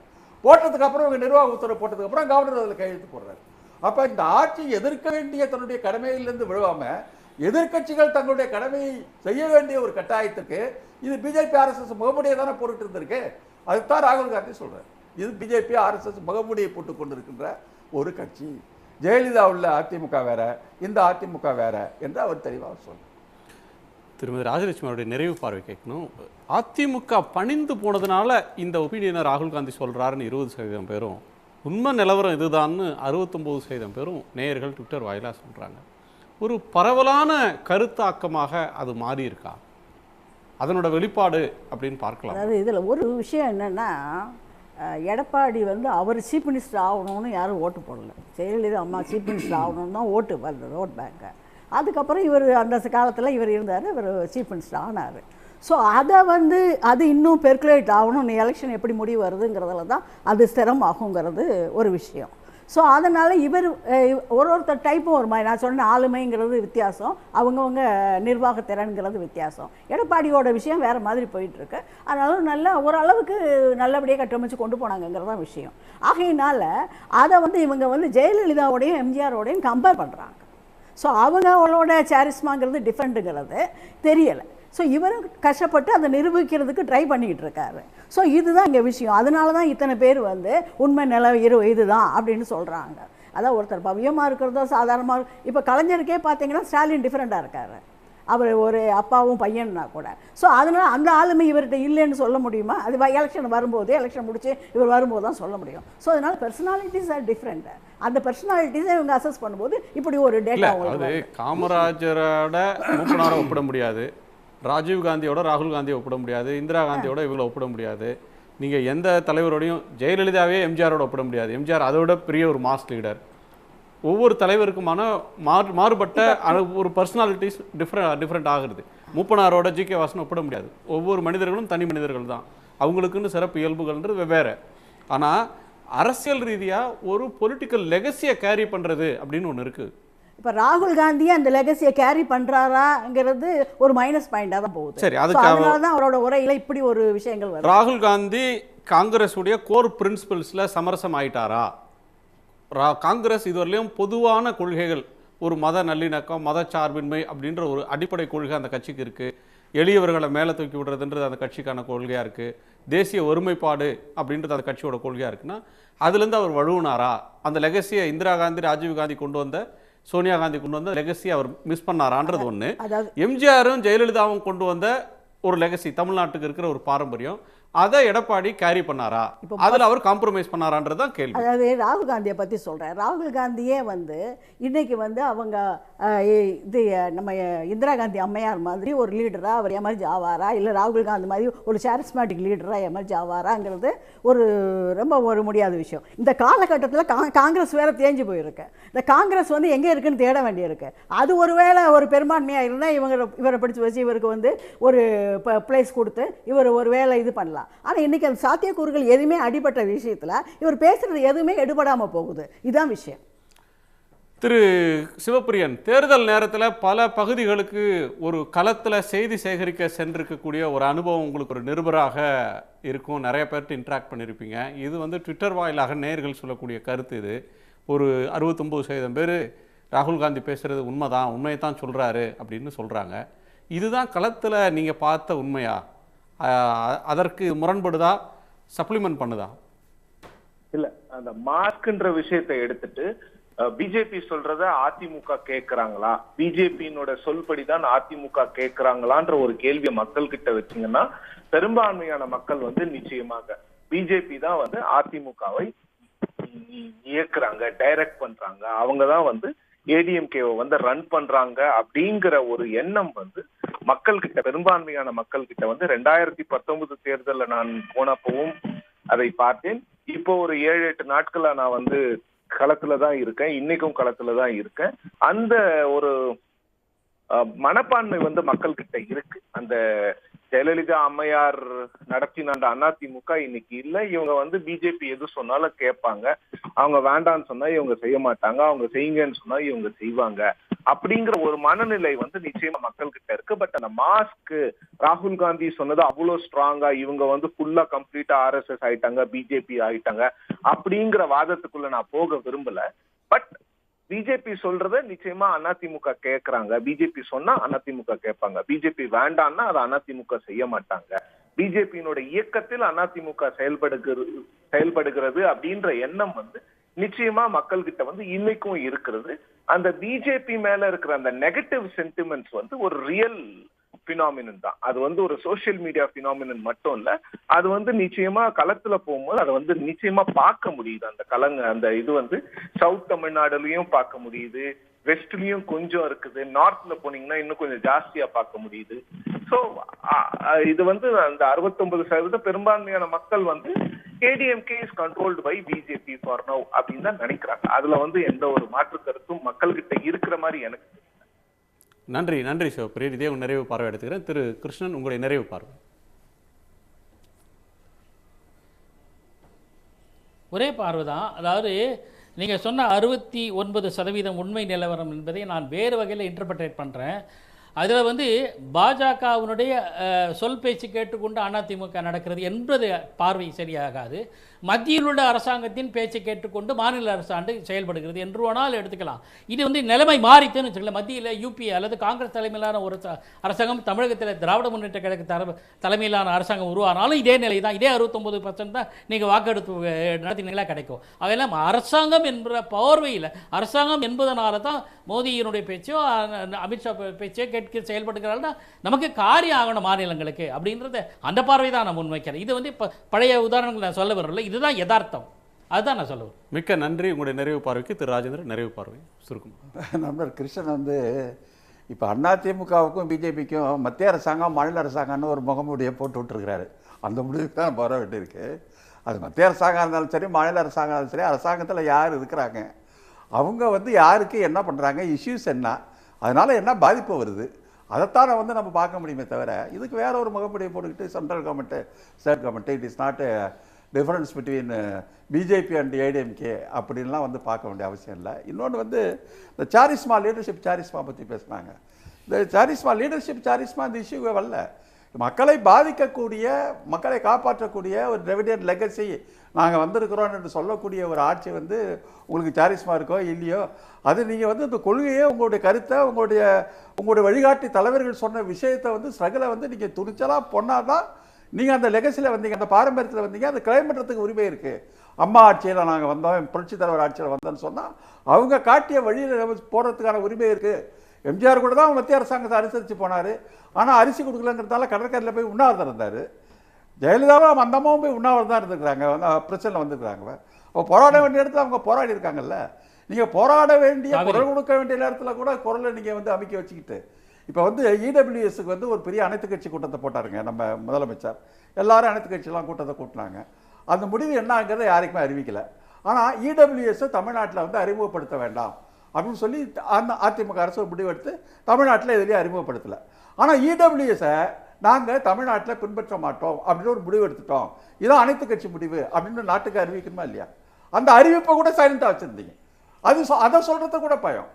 S3: போட்டதுக்கப்புறம் இவங்க நிர்வாக உத்தரவு போட்டதுக்கப்புறம் கவர்னர் அதில் கையெழுத்து போடுறாரு. அப்போ இந்த ஆட்சி எதிர்க்க வேண்டிய தன்னுடைய கடமையிலிருந்து விழுவாமல் எதிர்கட்சிகள் தங்களுடைய கடமையை செய்ய வேண்டிய ஒரு கட்டாயத்துக்கு இது பிஜேபி ஆர்எஸ்எஸ் முகமுடியை தானே போட்டுட்டு இருந்திருக்கு. அதுதான் ராகுல் காந்தி சொல்கிறார், இது பிஜேபி ஆர்எஸ்எஸ் முகமுடியை போட்டுக் கொண்டிருக்கின்ற ஒரு கட்சி. ஜெயலலிதா உள்ள அதிமுக வேற, இந்த அதிமுக வேற என்று அவர் தெளிவாக சொல்றார்.
S2: திருமதி ராஜலட்சுமி அவருடைய நிறைவு பார்வை கேட்கணும். அதிமுக பணிந்து போனதுனால இந்த ஒப்பீனியனை ராகுல் காந்தி சொல்கிறாருன்னு 20% பேரும், உண்மை நிலவரம் இதுதான்னு 69% பேரும் நேயர்கள் ட்விட்டர் வாயிலாக சொல்கிறாங்க. ஒரு பரவலான கருத்தாக்கமாக அது மாறி இருக்கா? அதனோட வெளிப்பாடு அப்படின்னு பார்க்கலாம்.
S4: அதாவது இதில் ஒரு விஷயம் என்னென்னா, எடப்பாடி வந்து அவர் சீஃப் மினிஸ்டர் ஆகணும்னு யாரும் ஓட்டு போடல. ஜெயலலிதா அம்மா சீஃப் மினிஸ்டர் ஆகணும்னு தான் ஓட்டு வந்தது, ஓட் பேங்க்கு. அதுக்கப்புறம் இவர் அந்த காலத்தில் இவர் இருந்தார், இவர் சீஃப் மினிஸ்டர் ஆனார். ஸோ அதை வந்து அது இன்னும் பெர்குலேட் ஆகணும், எலெக்ஷன் எப்படி முடிவு வருதுங்கிறதுல தான் அது ஸ்திரமாகுங்கிறது ஒரு விஷயம். ஸோ அதனால் இவர் ஒருத்தர் டைப்பும் ஒரு மாதிரி, நான் சொன்ன ஆளுமைங்கிறது வித்தியாசம், அவங்கவுங்க நிர்வாகத்திறன்கிறது வித்தியாசம். எடப்பாடியோட விஷயம் வேறு மாதிரி போயிட்டுருக்கு. அதனால நல்லா ஓரளவுக்கு நல்லபடியாக கட்டமைச்சு கொண்டு போனாங்கங்கிறது தான் விஷயம். ஆகையினால அதை வந்து இவங்க வந்து ஜெயலலிதாவோடையும் எம்ஜிஆரோடையும் கம்பேர் பண்ணுறாங்க. ஸோ அவங்களோட சாரிஸ்மாங்கிறது டிஃப்ரெண்ட்டுங்கிறது தெரியலை. ஸோ இவரும் கஷ்டப்பட்டு அதை நிரூபிக்கிறதுக்கு ட்ரை பண்ணிக்கிட்டு இருக்காரு. ஸோ இதுதான் இங்கே விஷயம். அதனால தான் இத்தனை பேர் வந்து உண்மை நில இதுதான் அப்படின்னு சொல்கிறாங்க. அதான் ஒருத்தர் பவ்யமாக இருக்கிறதோ சாதாரணமாக, இப்போ கலைஞருக்கே பார்த்தீங்கன்னா ஸ்டாலின் டிஃப்ரெண்ட்டாக இருக்கார், அவர் ஒரு அப்பாவும் பையன்னா கூட. ஸோ அதனால் அந்த ஆளுமை இவர்கிட்ட இல்லைன்னு சொல்ல முடியுமா? அது எலெக்ஷன் வரும்போது, எலெக்ஷன் முடிச்சு இவர் வரும்போது தான் சொல்ல முடியும். ஸோ அதனால் பர்சனாலிட்டிஸ் ஆர் டிஃப்ரெண்ட். அந்த பர்சனாலிட்டிஸை இவங்க அசஸ் பண்ணும்போது இப்படி ஒரு டேட்டா.
S2: அது காமராஜரோட மூப்பனாரை ஒப்பிட முடியாது, ராஜீவ் காந்தியோட ராகுல் காந்தியை ஒப்பிட முடியாது, இந்திரா காந்தியோட இவங்களை ஒப்பிட முடியாது. நீங்கள் எந்த தலைவரோடையும், ஜெயலலிதாவே எம்ஜிஆரோட ஒப்பிட முடியாது. எம்ஜிஆர் அதோட பெரிய ஒரு மாஸ் லீடர். ஒவ்வொரு தலைவருக்குமான மாறுபட்ட ஒரு பர்சனாலிட்டிஸ் டிஃப்ரெண்ட் ஆகுது. மூப்பனாரோட ஜி கே வாசன் ஒப்பிட முடியாது. ஒவ்வொரு மனிதர்களும் தனி மனிதர்கள் தான், அவங்களுக்குன்னு சிறப்பு இயல்புகள்ன்றது வெவ்வேறு. ஆனால் அரசியல் ரீதியாக ஒரு பொலிட்டிக்கல் லெகசியை கேரி பண்ணுறது அப்படின்னு ஒன்று இருக்குது.
S4: இப்போ ராகுல் காந்தியே அந்த லெகசியை கேரி பண்ணுறாராங்கிறது ஒரு மைனஸ் பாயிண்டாக தான் போகுது.
S2: சரி,
S4: அதனால தான் அவரோட உரையில் இப்படி ஒரு விஷயங்கள் வருது.
S2: ராகுல் காந்தி காங்கிரஸுடைய கோர் பிரின்சிபல்ஸில் சமரசம் ஆயிட்டாரா? காங்கிரஸ் இதுவரையிலும் பொதுவான கொள்கைகள், ஒரு மத நல்லிணக்கம், மதச்சார்பின்மை அப்படின்ற ஒரு அடிப்படை கொள்கை அந்த கட்சிக்கு இருக்குது. எளியவர்களை மேலே தூக்கி விடுறதுன்றது அந்த கட்சிக்கான கொள்கையாக இருக்குது. தேசிய ஒருமைப்பாடு அப்படின்றது அந்த கட்சியோட கொள்கையாக இருக்குன்னா அதுலேருந்து அவர் வழுவினாரா? அந்த லெகசியை இந்திரா காந்தி, ராஜீவ் காந்தி கொண்டு வந்த, சோனியா காந்தி கொண்டு வந்த லெகசியை அவர் மிஸ் பண்ணாரான்றது ஒன்று. எம்ஜிஆரும் ஜெயலலிதாவும் கொண்டு வந்த ஒரு லெகசி, தமிழ்நாட்டுக்கு இருக்கிற ஒரு பாரம்பரியம், அதை எடப்பாடி கேரி பண்ணாரா? அதில் அவர் காம்ப்ரமைஸ் பண்ணாரான்றது தான் கேள்வி.
S4: அதாவது ராகுல் காந்தியை பற்றி சொல்கிறேன். ராகுல் காந்தியே இன்னைக்கு அவங்க இது நம்ம இந்திரா காந்தி அம்மையார் மாதிரி ஒரு லீடராக அவர் எமர்ஜ் ஆவாரா, இல்லை ராகுல் காந்தி மாதிரி ஒரு சாரிஸ்மேட்டிக் லீடராக எமர்ஜ் ஆவாராங்கிறது ரொம்ப முடியாத விஷயம். இந்த காலகட்டத்தில் காங்கிரஸ் வேற தேஞ்சு போயிருக்கு. இந்த காங்கிரஸ் எங்கே இருக்குன்னு தேட வேண்டியிருக்கு. அது ஒருவேளை ஒரு பெரும்பான்மையாக இருந்தால் இவரை பிடிச்சி வச்சு இவருக்கு ஒரு பிளேஸ் கொடுத்து இவர் ஒரு வேளை இது பண்ணலாம். ஆனால் இன்னைக்கு அந்த சாத்தியக்கூறுகள் எதுவுமே அடிபட்ட விஷயத்தில் இவர் பேசுறது எதுவுமே எடுபடாமல் போகுது. இதுதான் விஷயம்.
S2: திரு சிவப்பிரியன், தேர்தல் நேரத்தில் பல பகுதிகளுக்கு ஒரு களத்தில் செய்தி சேகரிக்க சென்றிருக்கக்கூடிய ஒரு அனுபவம் உங்களுக்கு ஒரு நிருபராக இருக்கும். நிறைய பேர்ட்டு இன்ட்ராக்ட் பண்ணியிருப்பீங்க. இது ட்விட்டர் வாயிலாக நேயர்கள் சொல்லக்கூடிய கருத்து. இது ஒரு 69% பேர் ராகுல் காந்தி பேசுகிறது உண்மையை தான் சொல்கிறாரு அப்படின்னு சொல்கிறாங்க. இதுதான் களத்தில் நீங்கள் பார்த்த உண்மையா? அதற்கு முரண்படுதா, சப்ளிமெண்ட் பண்ணுதா?
S6: இல்ல, அந்த மாஸ்க்ன்ற விஷயத்தை எடுத்துட்டு பிஜேபி சொல்றத அதிமுக கேட்கறாங்களா, பிஜேபியினோட சொல்படிதான் அதிமுக கேட்கறாங்களான்ற ஒரு கேள்வியை மக்கள் கிட்ட வச்சீங்கன்னா பெரும்பான்மையான மக்கள் நிச்சயமாக பிஜேபி தான் அதிமுகவை இயக்குறாங்க, டைரக்ட் பண்றாங்க, அவங்கதான் ஏடிஎம்கேவை ரன் பண்றாங்க அப்படிங்கிற ஒரு எண்ணம் மக்கள் கிட்ட, பெரும்பான்மையான மக்கள் கிட்ட 2019 தேர்தலில் நான் போனப்பவும் அதை பார்த்தேன். இப்போ ஒரு 7-8 நாட்களா நான் களத்துலதான் இருக்கேன், இன்னைக்கும் களத்துலதான் இருக்கேன். அந்த ஒரு மனப்பான்மை மக்கள் கிட்ட இருக்கு. அந்த ஜெயலலிதா அம்மையார் நடத்தின அந்த அதிமுக இன்னைக்கு இல்ல. இவங்க பிஜேபி எது சொன்னாலும் கேட்பாங்க, அவங்க வேண்டான்னு சொன்னா இவங்க செய்ய மாட்டாங்க, அவங்க செய்யுங்கன்னு சொன்னா இவங்க செய்வாங்க அப்படிங்கிற ஒரு மனநிலை நிச்சயமா மக்கள் கிட்ட இருக்கு. பட் அந்த மாஸ்க் ராகுல் காந்தி சொன்னது அவ்வளவு ஸ்ட்ராங்கா இவங்க ஃபுல்லா கம்ப்ளீட்டா RSS ஆயிட்டாங்க, பிஜேபி ஆயிட்டாங்க அப்படிங்கிற வாதத்துக்குள்ள நான் போக விரும்பல. பட் பிஜேபி சொல்றத நிச்சயமா அதிமுக கேட்கறாங்க. பிஜேபி சொன்னா அதிமுக கேட்பாங்க, பிஜேபி வேண்டான்னா அதை அதிமுக செய்ய மாட்டாங்க. பிஜேபியினோட இயக்கத்தில் அதிமுக செயல்படுகிறது அப்படின்ற எண்ணம் நிச்சயமா மக்கள் கிட்ட இன்னைக்கும் இருக்கிறது. அந்த பிஜேபி மேல இருக்கிற அந்த நெகட்டிவ் சென்டிமெண்ட்ஸ் ஒரு ரியல் பினாமினன் தான். அது ஒரு சோசியல் மீடியா பினாமினன் மட்டும் இல்ல. அது நிச்சயமா களத்துல போகும்போது அதை நிச்சயமா பார்க்க முடியுது. அந்த இது சவுத் தமிழ்நாடுலயும் பார்க்க முடியுது, வெஸ்ட்லயும் கொஞ்சம் இருக்குது, நார்த்ல போனீங்கன்னா இன்னும் கொஞ்சம் ஜாஸ்தியா பார்க்க முடியுது. சோ இது அந்த 69% பெரும்பான்மையான மக்கள் ADMK is controlled by BJP for now அப்படின்னு தான் நினைக்கிறாங்க. அதுல எந்த ஒரு மாற்று கருத்தும் மக்கள் கிட்ட இருக்கிற மாதிரி எனக்கு.
S2: நன்றி சிவப்பிரியன். இதே உங்கள் நிறைவு பார்வை எடுத்துக்கிறேன். திரு கிருஷ்ணன், உங்களுடைய நிறைவு பார்வை.
S7: ஒரே பார்வை தான். அதாவது நீங்கள் சொன்ன 69% உண்மை நிலவரம் என்பதை நான் வேறு வகையில் இன்டர்பிரேட் பண்ணுறேன். அதில் பாஜகவினுடைய சொல் பேச்சு கேட்டுக்கொண்டு அதிமுக நடக்கிறது என்பது பார்வை சரியாகாது. மத்தியில் உள்ள அரசாங்கத்தின் பேச்சை கேட்டுக்கொண்டு மாநில அரசாண்டு செயல்படுகிறது என்று வேணால் எடுத்துக்கலாம். இது நிலைமை மாறித்துன்னு வச்சுக்கலாம். மத்தியில் யூபி அல்லது காங்கிரஸ் தலைமையிலான ஒரு அரசாங்கம், தமிழகத்தில் திராவிட முன்னேற்ற கழக தலைமையிலான அரசாங்கம் உருவானாலும் இதே நிலை தான், இதே 69% தான் நீங்கள் வாக்கெடுப்பு நடத்தினீங்களா கிடைக்கும். அதெல்லாம் அரசாங்கம் என்ற பார்வையில், அரசாங்கம் என்பதனால தான் மோடியினுடைய பேச்சோ அமித்ஷா பேச்சோ கேட்க செயல்படுகிறார்கள். நமக்கு காரியம் ஆகணும் மாநிலங்களுக்கு அப்படின்றத அந்த பார்வை தான் நான் முன்வைக்கிறேன். இது பழைய உதாரணங்கள் நான் சொல்ல வரல, இதுதான் யதார்த்தம். அதுதான் நான் சொல்லுவேன்.
S2: மிக்க நன்றி. உங்களுடைய நிறைவு பார்வைக்கு திரு ராஜேந்திரன் நிறைவு பார்வை சுருக்கும்.
S3: நண்பர் கிருஷ்ணன் இப்போ அதிமுகவுக்கும் பிஜேபிக்கும் மத்திய அரசாங்கம் மாநில அரசாங்கம்னு ஒரு முகமூடியை போட்டு விட்டுருக்கிறாரு. அந்த முடிவுக்கு தான் வர வேண்டியிருக்கு. அது மத்திய அரசாங்கம் இருந்தாலும் சரி, மாநில அரசாங்கம் இருந்தாலும் சரி, அரசாங்கத்தில் யார் இருக்கிறாங்க, அவங்க யாருக்கு என்ன பண்ணுறாங்க, இஷ்யூஸ் என்ன, அதனால் என்ன பாதிப்பு வருது, அதைத்தான் நம்ம பார்க்க முடியுமே தவிர இதுக்கு வேற ஒரு முகப்படியை போட்டுக்கிட்டு central government state government it is not difference between BJP and ADMK அப்படின்லாம் வந்து பார்க்க வேண்டிய அவசியம் இல்லை. இன்னொன்று வந்து இந்த சாரிஸ்மா லீடர்ஷிப் சாரிஸ்மா பற்றி பேசுனாங்க. இந்த சாரிஸ்மா லீடர்ஷிப் சாரிஸ்மா இந்த இஷ்யூவே வரல. மக்களை பாதிக்கக்கூடிய, மக்களை காப்பாற்றக்கூடிய ஒரு திராவிடியன் லெகசி நாங்கள் வந்திருக்கிறோம் என்று சொல்லக்கூடிய ஒரு ஆட்சி வந்து உங்களுக்கு சாரிஸ்மா இருக்கோ இல்லையோ, அது நீங்கள் வந்து இந்த கொள்கையை, உங்களுடைய கருத்தை, உங்களுடைய வழிகாட்டி தலைவர்கள் சொன்ன விஷயத்தை வந்து ஸ்ட்ரகிளை வந்து நீங்கள் துணிச்சலாக பொண்ணாதான் நீங்கள் அந்த லெகசியில் வந்தீங்க, அந்த பாரம்பரியத்தில் வந்தீங்க. அந்த கிளைம் பண்ணுறதுக்கு உரிமை இருக்குது. அம்மா ஆட்சியில் நாங்கள் வந்தோம், புரட்சித் தலைவர் ஆட்சியில் வந்தோன்னு சொன்னால் அவங்க காட்டிய வழியில் போகிறதுக்கான உரிமை இருக்குது. எம்ஜிஆர் கூட தான் மத்திய அரசாங்கத்தை அனுசரித்து போனார். ஆனால் அரிசி கொடுக்கலங்கிறதால கடற்கரையில் போய் உண்ணாவிரதம் இருந்தார். ஜெயலலிதாவும் அந்த அம்மாவும் போய் உண்ணாவிரதம் தான் இருந்துக்கிறாங்க, பிரச்சனை வந்துருக்குறாங்க. அப்போ போராட வேண்டிய இடத்துல அவங்க போராடி இருக்காங்கல்ல. நீங்கள் போராட வேண்டிய, குரல் கொடுக்க வேண்டிய நேரத்தில் கூட குரலை நீங்கள் வந்து அமைக்க வச்சுக்கிட்டு, இப்போ வந்து இடபிள்யூஎஸ்க்கு வந்து ஒரு பெரிய அனைத்து கட்சி கூட்டத்தை போட்டாருங்க நம்ம முதலமைச்சர். எல்லாரும் அனைத்து கட்சியெல்லாம் கூட்டத்தை கூட்டினாங்க. அந்த முடிவு என்னங்கிறத யாருக்குமே அறிவிக்கலை. ஆனால் இடபிள்யூஎஸை தமிழ்நாட்டில் வந்து அறிமுகப்படுத்த வேண்டாம் அப்படின்னு சொல்லி அந்த அதிமுக அரசு ஒரு முடிவெடுத்து தமிழ்நாட்டில் எதுலேயும் அறிமுகப்படுத்தலை. ஆனால் இடபிள்யூஎஸை நாங்கள் தமிழ்நாட்டில் பின்பற்ற மாட்டோம் அப்படின்னு ஒரு முடிவு எடுத்துட்டோம், இதான் அனைத்து கட்சி முடிவு அப்படின்னு நாட்டுக்கு அறிவிக்கணுமா இல்லையா? அந்த அறிவிப்பை கூட சைலண்டாக வச்சுருந்தீங்க. அதை சொல்கிறது கூட பயம்.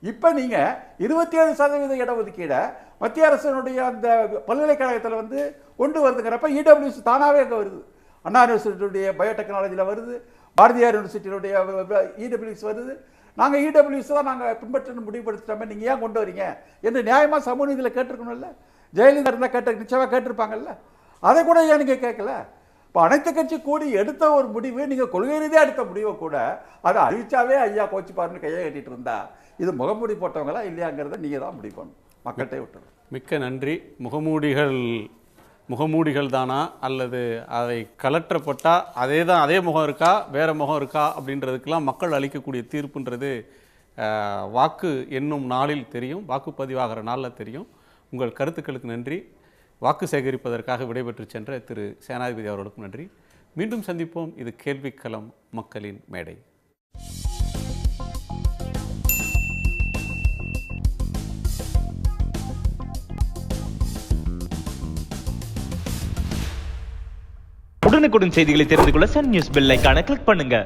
S3: இப்போ நீங்கள் 27% இடஒதுக்கீடை மத்திய அரசினுடைய அந்த பல்கலைக்கழகத்தில் வந்து கொண்டு வருதுங்கிறப்ப இடபிள்யூஎஸ் தானாகவே அங்கே வருது. அண்ணா யூனிவர்சிட்டியுடைய பயோடெக்னாலஜியில் வருது, பாரதியார் யூனிவர்சிட்டியுடைய இடபிள்யூஎஸ் வருது. நாங்கள் இடபிள்யூஎஸ் தான் நாங்கள் பின்பற்றணும் முடிவுபடுத்திட்டோமே, நீங்கள் ஏன் கொண்டு வரீங்க என்று நியாயமாக சமூக நீதியில் கேட்டிருக்கணும்ல. ஜெயலலிதா இருந்தால் நிச்சயமாக கேட்டிருப்பாங்கல்ல. அதை கூட ஏன் நீங்கள் கேட்கல? இப்போ அனைத்து கட்சி கூடி எடுத்த ஒரு முடிவு, நீங்கள் கொள்கை ரீதியாக எடுத்த முடிவை கூட அதை அறிவிச்சாவே ஐயா கோச்சிப்பாருன்னு கையை கட்டிட்டு இருந்தா இது முகமூடி போட்டவங்களா இல்லையாங்கிறத நீங்கள் தான் முடிவு பண்ணணும், மக்கள்கிட்ட விட்டுரும்.
S2: மிக்க நன்றி. முகமூடிகள் தானா அல்லது அதை கலற்றப்பட்டால் அதே முகம் இருக்கா, வேறு முகம் இருக்கா அப்படின்றதுக்கெல்லாம் மக்கள் அளிக்கக்கூடிய தீர்ப்புன்றது வாக்கு என்னும் நாளில் தெரியும், வாக்குப்பதிவாகிற நாளில் தெரியும். உங்கள் கருத்துக்களுக்கு நன்றி. வாக்கு சேகரிப்பதற்காக விடைபெற்று சென்ற திரு சேனாதிபதி அவர்களுக்கும் நன்றி. மீண்டும் சந்திப்போம். இது கேள்விக்களம், மக்களின் மேடை.
S8: உடனுக்குடன் செய்திகளை தெரிந்து கொள்ள சன் நியூஸ் பெல் ஐகானை கிளிக் பண்ணுங்க.